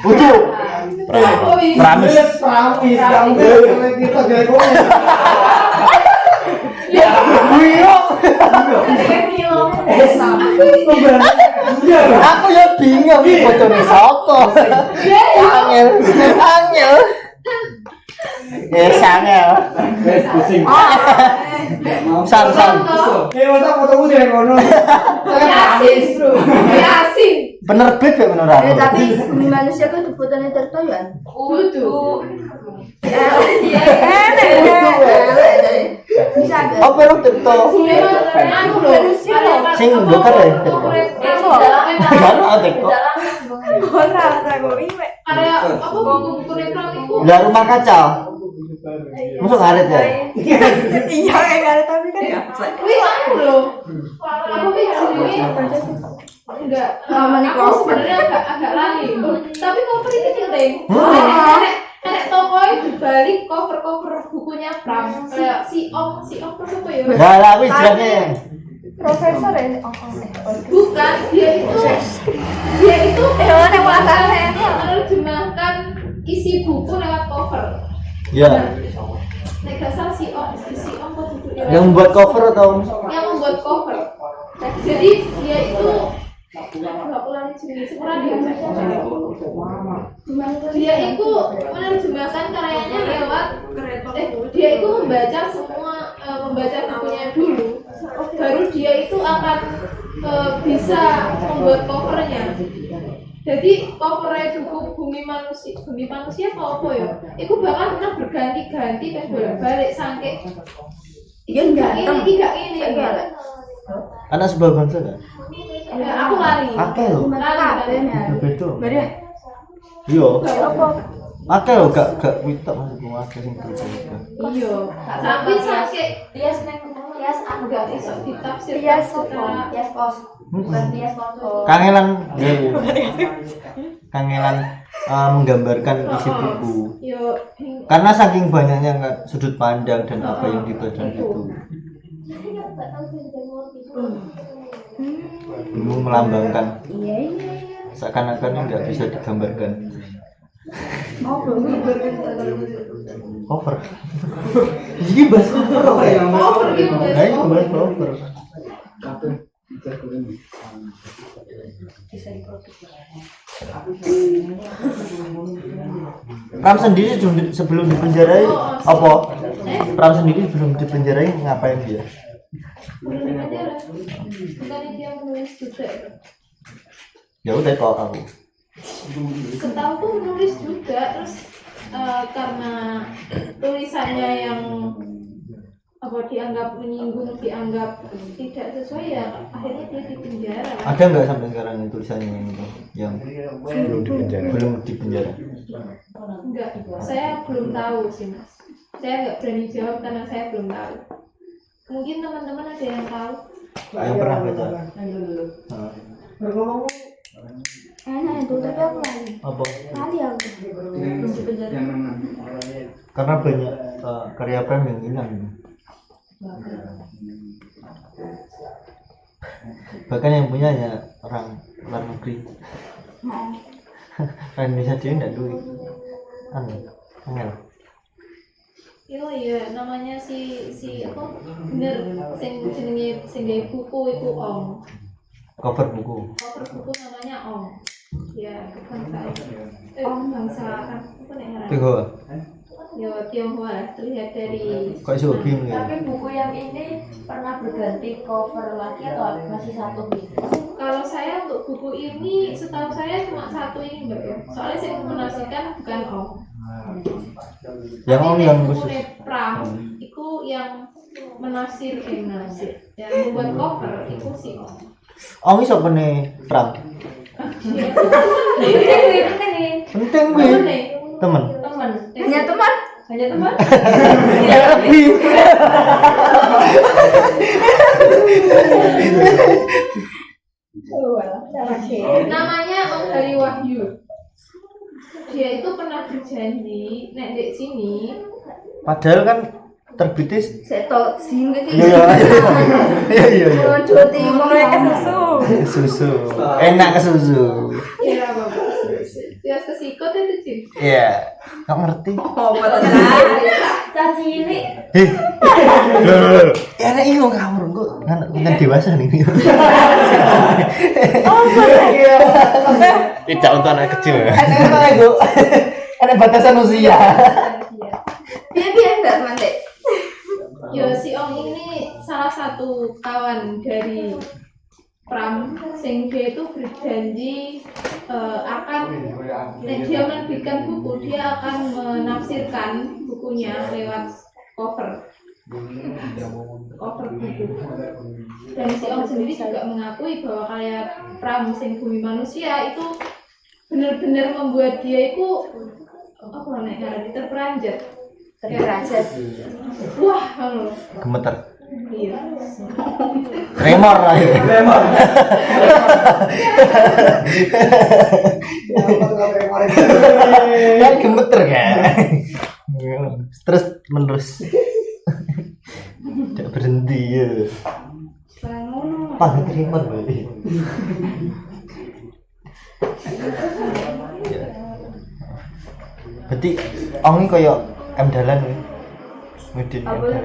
Utuh. Pramis. Pramis kamu kita jadi kok. Aku ya bingung iki fotonya sapa. Angel. Sangel. Pusing. San. Masa fotomu dari kono? Yasin bro, Yasin. Penerbit ya menurut aku. Tapi bumi manusia kan diputarnya Tirto ya. Kudu. Iya. Bisa gak? Apa lu Tirto? Anu lho, Sing dokter ya, Tirto. Kan ada kok. Ora aku iwe. Area apa buku reklam itu? Lah rumah kaca. Masuk ngaret ya? Iya kayak tapi kan ya. Wih anu lho. Aku jenenge enggak. Aku sebenarnya agak lali. Tapi cover ini penting. Nek toko itu balik cover bukunya Pram. Kayak si Om terus apa ya? Lah wis jenenge. Profesor ya. Bukan, dia itu menerjemahkan isi buku lewat cover. Ya. Nek gak salah si Om kok duduknya. Yang membuat cover atau Yang membuat cover. Jadi dia itu aku lari sekurang dia itu menerjemahkan karyanya lewat dia itu membaca bukunya dulu, baru dia itu akan bisa membuat covernya. Jadi covernya buku Bumi Manusia apa ya? Itu bahkan pernah berganti-ganti dan bolak-balik sampai ini. anak sebuah bangsa kan? Aku lari. Akeh lho. Kabehnya. Berbeda. Bari. Iya. Apa? Akeh lho gak witok maksudku akeh sing berbeda. Iya. Tapi sampai tias aku gak iso ditafsir. Tias pos. Bukan Tias foto. Kangelan menggambarkan isi buku. Yo, Karena saking banyaknya kan sudut pandang dan apa yang dibaca itu. Bingung melambangkan. Seakan-akan nggak bisa digambarkan. Cover. Ini bahas cover ya. cover gitu guys. Nah, bahas cover. Pram sendiri sebelum dipenjarai apa? Pram sendiri sebelum dipenjarai ngapain dia? Bukannya dia menulis juga. Ya udah kok aku. Setahuku menulis juga, terus karena tulisannya yang dianggap menyinggung, dianggap tidak sesuai, ya akhirnya dia dipenjara. Ada nggak sampai sekarang yang tulisannya yang belum dipenjara? Enggak, saya belum tahu sih mas. Saya nggak berani jawab karena saya belum tahu. Mungkin teman-teman ada yang tahu. Yang pernah baca? Enak itu tapi aku lali. Apa? Lali aku. Belum dipenjara. Karena banyak karya Pram yang hilang. Bahkan yang punya hanya orang luar negeri. Orang Indonesia dia tidak duit. Angel. Iya, namanya si apa? Bener, sing gawe buku itu Om. Cover buku. Cover buku namanya Om. Ya, bangsa apa nih ngaran? Tiga. Ya, Tionghoa lah, terlihat dari Kok iso game ya? Tapi buku yang ini pernah berganti cover lagi atau masih satu gitu? kalau saya untuk buku ini setahu saya cuma satu ini mbak ya. Soalnya saya menafsirkan bukan Om. Yang Om yang khusus. Pram itu yang menafsir. Yang membuat cover itu si Om. Om iso pene Pram. Penting gue. Temen. Hanya teman. Ya lebih. Namanya Om Hari Wahyu. Dia itu pernah berjanji nek di sini. Padahal kan terbitis. Seto sing gitu. Iya. Jawa Timur ke Susu. Susu. Enak ke susu. Ya bapak. Dia kesikot itu sih. Iya. Nggak ngerti. Caci ini. Loh. Ya nek iyo kamu kok kan dewasa nih. Tidak untuk anak kecil ya. Ada batasan usia. Biar enggak mandek. Yo si Ong ini salah satu kawan dari Pram sing dia itu berjanji akan dia menerbitkan buku, dia akan menafsirkan bukunya lewat cover buku. Dan si Ong sendiri juga mengakui bahwa karya Pram sing Bumi Manusia itu benar-benar membuat dia itu apa namanya terperanjat. Wah, halo. Gemeter. Iya. Tremor lah. Kan gemeter kan. Terus menerus. Tidak berhenti ya. Panggil tremor berarti. Berarti Ong ini kayak M Dalan nih. Medin M Dalan.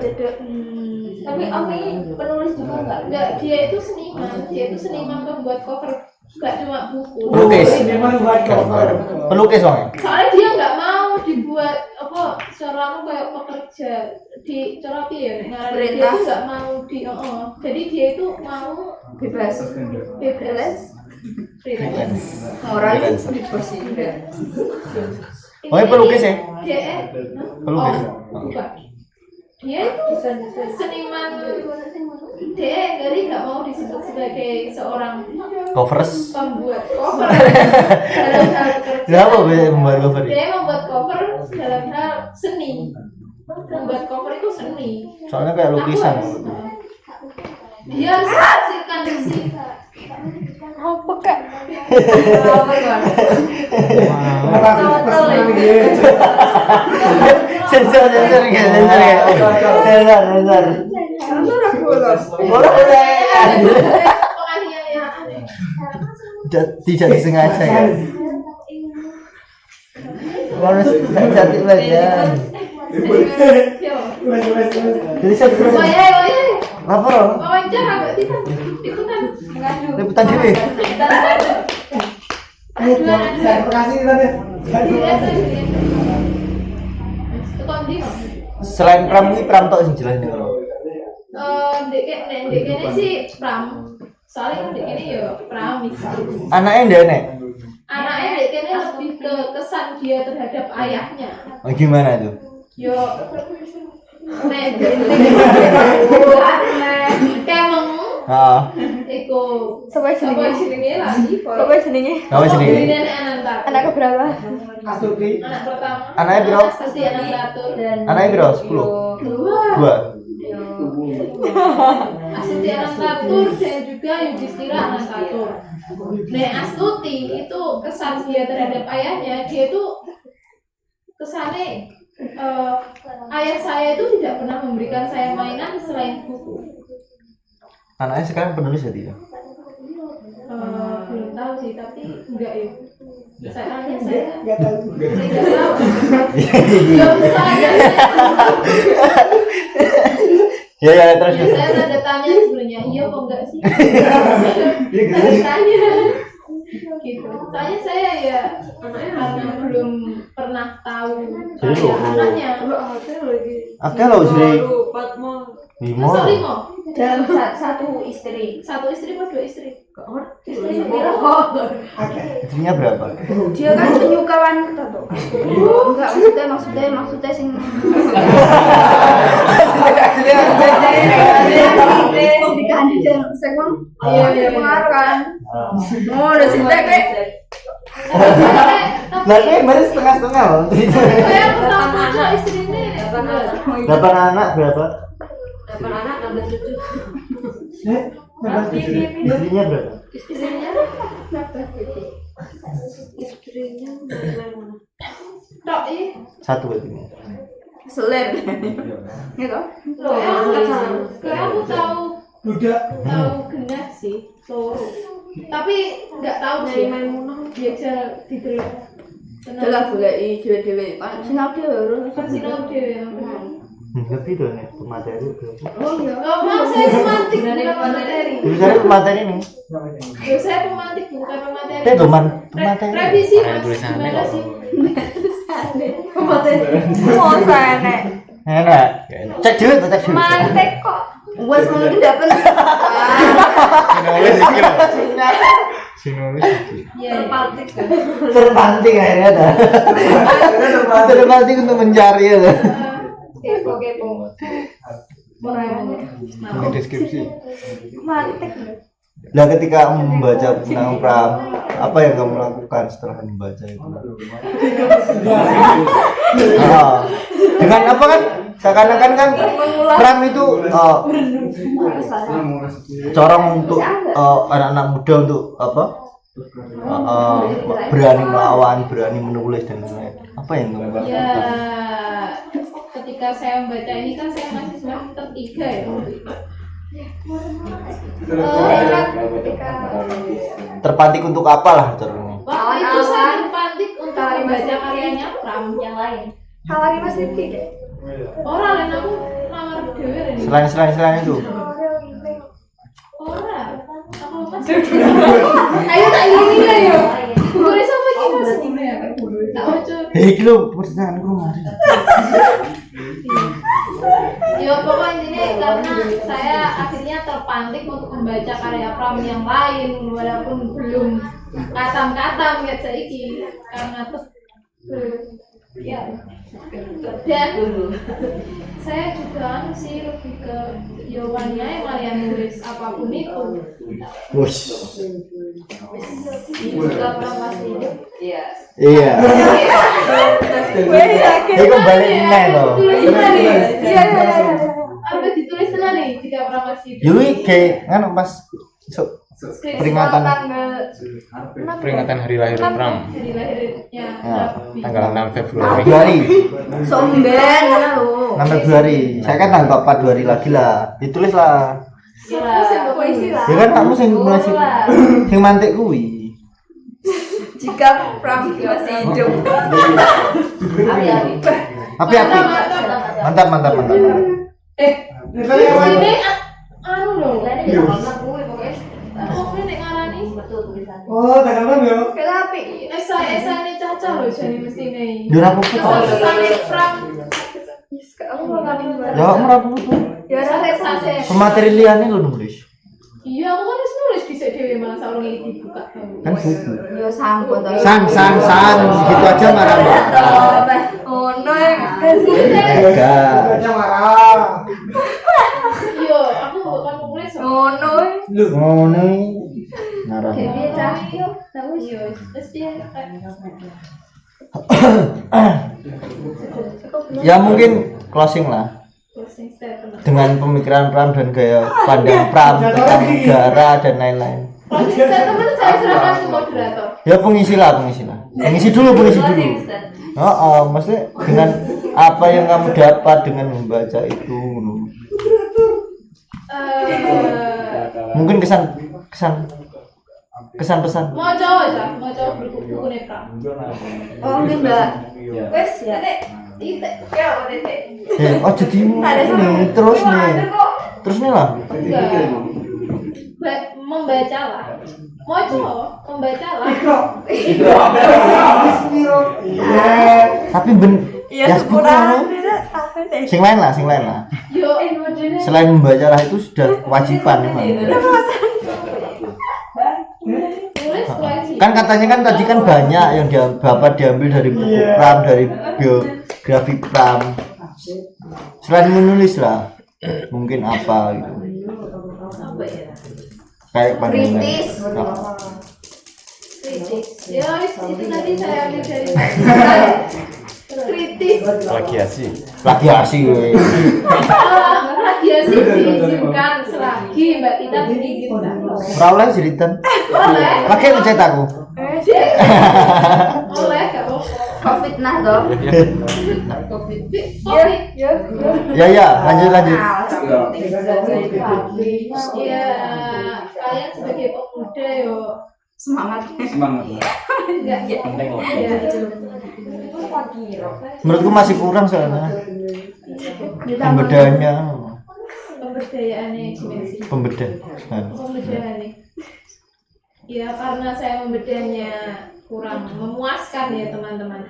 Tapi Om ini penulis juga enggak, dia itu seniman pembuat cover, enggak cuma buku. Pelukis. Pelukis Ong. Soalnya dia enggak mau dibuat apa secara kayak pekerja di cara apa ya ngaran dia itu enggak mau di jadi dia itu mau bebas. Freelance. Orang bebas juga. Oh, ini pelukis ya? Pelukis. Bukan. Dia itu seniman. Dia dari nggak mau disebut sebagai seorang Covers. pembuat cover dalam hal kerja. Kenapa membuat cover? Dia membuat cover dalam hal seni. Membuat cover itu seni. Soalnya kayak lukisan. Dia harus menghasilkan diksi. Apa kak? Sensor tidak disengaja ya. Harus cantik bagian. Jadi saya lapor. Wawancara nggak sih? Ikutan. Liputan diri. Terima kasih tadi. Selain Pram ini Pram tok sing jelas nih kalau. Dek kene sih Pram. Soalnya dek kene ya Pramis. Anaknya ndak nek. Anaknya dek kene lebih ke kesan dia terhadap ayahnya. Oh, gimana itu? Yo nek kemeng iku Sampai apa jenenge? jenenge lagi? Sampai jenenge? Apa jenenge? Nenek Ananta. Anak keberapa? Anak pertama. Anaknya piro? Pasti anak teratur. Anaknya piro? 10. 2. Astuti anak catur dan juga Yudhistira anak catur. Nah Astuti itu kesan dia terhadap ayahnya, dia itu kesannya ayah saya itu tidak pernah memberikan saya mainan selain buku. Anaknya sekarang penulis ya tidak? Belum tahu sih, tapi enggak ya. Saya nggak tahu. Ya terus. Ya, saya tanda tanya sebenarnya, iya kok enggak sih? Tanda tanya. Gitu. Soalnya saya ya karena belum pernah tahu karya anaknya. Oke loh jadi. Masa lima? Dalam satu istri. Satu istri apa dua istri? Istrinya berapa? Dia kan penyuka wanita tuh. Enggak, maksudnya sing diganti dengan sekon. Iya, pengaruh kan. Oh, udah cinta kayak Nah, kayak baru setengah-setengah loh. Saya pertama istrinya 8 anak berapa? 8 anak 16 cucu. Istrinya berapa? Istrinya dari mana? tok ini. Satu berarti. seleb. Gitu. Loh, aku tahu genah sih, loro. Tapi nggak tahu sih dia di delok. Telah boleh dhewe-dhewe. Pak sinau dhewe Kan sinau dhewe. Lebih dong nih pemateri itu. Oh iya. Oh, mau saya pemantik bukan pemateri. Saya pemateri nih. Ya, saya pemantik bukan pemateri. Pemateri. Revisi Mas, gimana sih? Oh, enek. Enak. Cek dulu, cek dulu. Mantek kok. Wes ngono ki ndak bener. Sinulis iki lho. Sinulis iki. Iya, terpantik. Terpanting akhirnya dah. Terpanting untuk mencari ya. Kepo. Ini deskripsi. Mantek. Nah, ketika membaca tentang Pram, apa yang kamu lakukan setelah membaca itu? Dengan apa kan? Seakan-akan kan Pram itu corong untuk anak-anak muda untuk apa? Berani melawan, berani menulis dan lain-lain. Apa yang kamu lakukan? Ya, ketika saya membaca ini kan saya masih semester 3 ya. Terpantik untuk apa lah terus? Waktu itu saya terpantik untuk membaca karyanya Pram yang lain. Kawari Mas Rifki deh. Orang lain aku lamar dewe ini. Selain itu. Orang. Aku lepas. Ayo tak ini lah yo. Boleh sama kita sebenarnya. Tak ojo. Iki lho pertanyaanku mari. Ya pokoknya ini karena saya akhirnya terpantik untuk membaca karya Pram yang lain walaupun belum katam-katam kayak saiki karena ya dan saya juga sih lebih ke jawabannya yang kalian nulis apapun itu. Wush. Juga Pram masih hidup. Iya. Iya. Gue yakin. Iku balik meneh to. Iya. Apa ditulis tenan nih jika Pram masih hidup? Yui kayak kan pas peringatan Peringatan hari lahir Pram Jadi lahirnya Ya, tanggal 6 Februari. Februari. Somben lho. 6 Februari. Saya kan tanggal 4 hari lagi lah. Ditulis lah. Puisi lah. Ya kan kamu sing mulai sing mantik kuwi. Jika Pram masih hidup. Api. Mantap. ini anu loh. Oh, ini ngarani Oh, tanggal berapa ya? Kenapa? esai caca loh jadi mesti nih. Yo rapu putu. Pesan Pram. Kamu mau ngapain? Ya kamu rapu putu. Ya saya. Pemateri liane lo nulis. Iya, aku kan harus nulis bisa dewe malah saurung ini dibuka. Kan buku. Yo sampun to. San gitu aja marah. Oh no ya. Enggak. marah. Iya, aku bukan nulis. Oh no. Ngono. Marah. Jadi cah yo, tahu yo. Terus dia Ya mungkin closing lah. closing statement. Dengan pemikiran Pram dan gaya pandang Pram tentang negara dan lain-lain. Closing statement saya serahkan ke moderator. Ya pengisi dulu. Maksudnya dengan apa yang kamu dapat dengan membaca itu. Mungkin kesan pesan. Mau coba buku nih Pram. Oh, Mbak. Wes ya. Titik. Ya udah deh. Oh jadi nih terus nih lah. Membacalah. Mau coba membacalah. Tapi Iya ya sepura. sepuluh. Sing lain lah. Yo, Selain membacalah itu sudah kewajiban memang. nulis wajib. Kan katanya kan tadi kan banyak yang Bapak diambil dari buku Pram, dari biografi Pram. Selain menulis lah, mungkin apa gitu. Apa ya? Kayak pandangan. Kritis. Ya, itu tadi saya ambil dari kritis. Plagiasi gue. Radiasi diizinkan selagi Mbak Tina mengizinkan. Oleh jeritan. Oleh. Pakai mencetak aku. Oleh gak apa. Covid nah toh. Covid. Ya, lanjut. Ya, kalian sebagai pemuda yo Semangat. enggak ya. Menurutku masih kurang soalnya pembedaannya. Pemberdayaannya dimensi. Pembedaannya. Ya karena saya membedahnya kurang memuaskan ya teman-teman.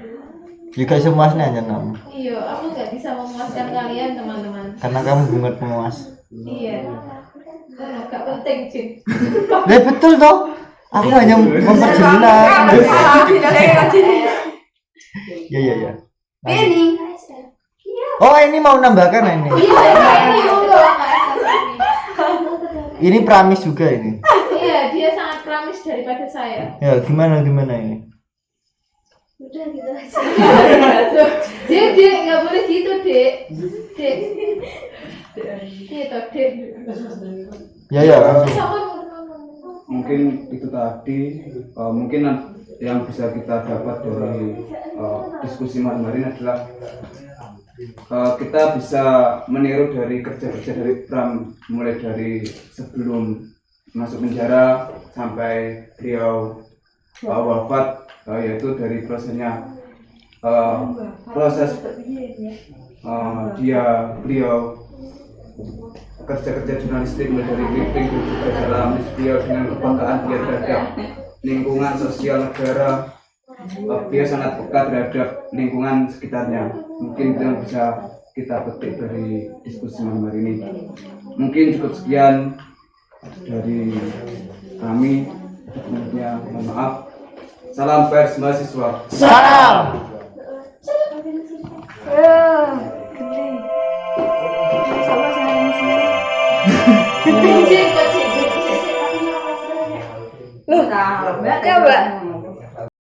Juga semuasnya hanya 6. Iya, aku nggak bisa memuaskan kalian teman-teman. Karena kamu bunga pemuas. Iya. Gak penting Cin. Ya betul toh. Aku hanya memperjelas. Ya ya ya. Ini. Oh ini mau nambahkan ini. Ini Pramis juga ini. Iya, dia sangat pramis daripada saya. Ya gimana ini? Udah gitu aja. Dek, nggak boleh gitu, Dek. Dek. Gitu, Dek. Ya langsung. Mungkin itu tadi mungkin yang bisa kita dapat dari diskusi malam hari ini adalah kita bisa meniru dari kerja-kerja dari Pram, mulai dari sebelum masuk penjara sampai beliau wafat, yaitu dari prosesnya proses beliau kerja-kerja jurnalistik, mulai dari briefing juga dalam beliau dengan kebanggaan dia terhadap lingkungan sosial negara. Dia sangat peka terhadap lingkungan sekitarnya. Mungkin itu yang bisa kita petik dari diskusi malam hari ini. Mungkin cukup sekian dari kami. Selanjutnya mohon maaf. Salam pers mahasiswa. Salam. Gede. Sama saya di sini. Cin, kok Cin? Nah, Coba.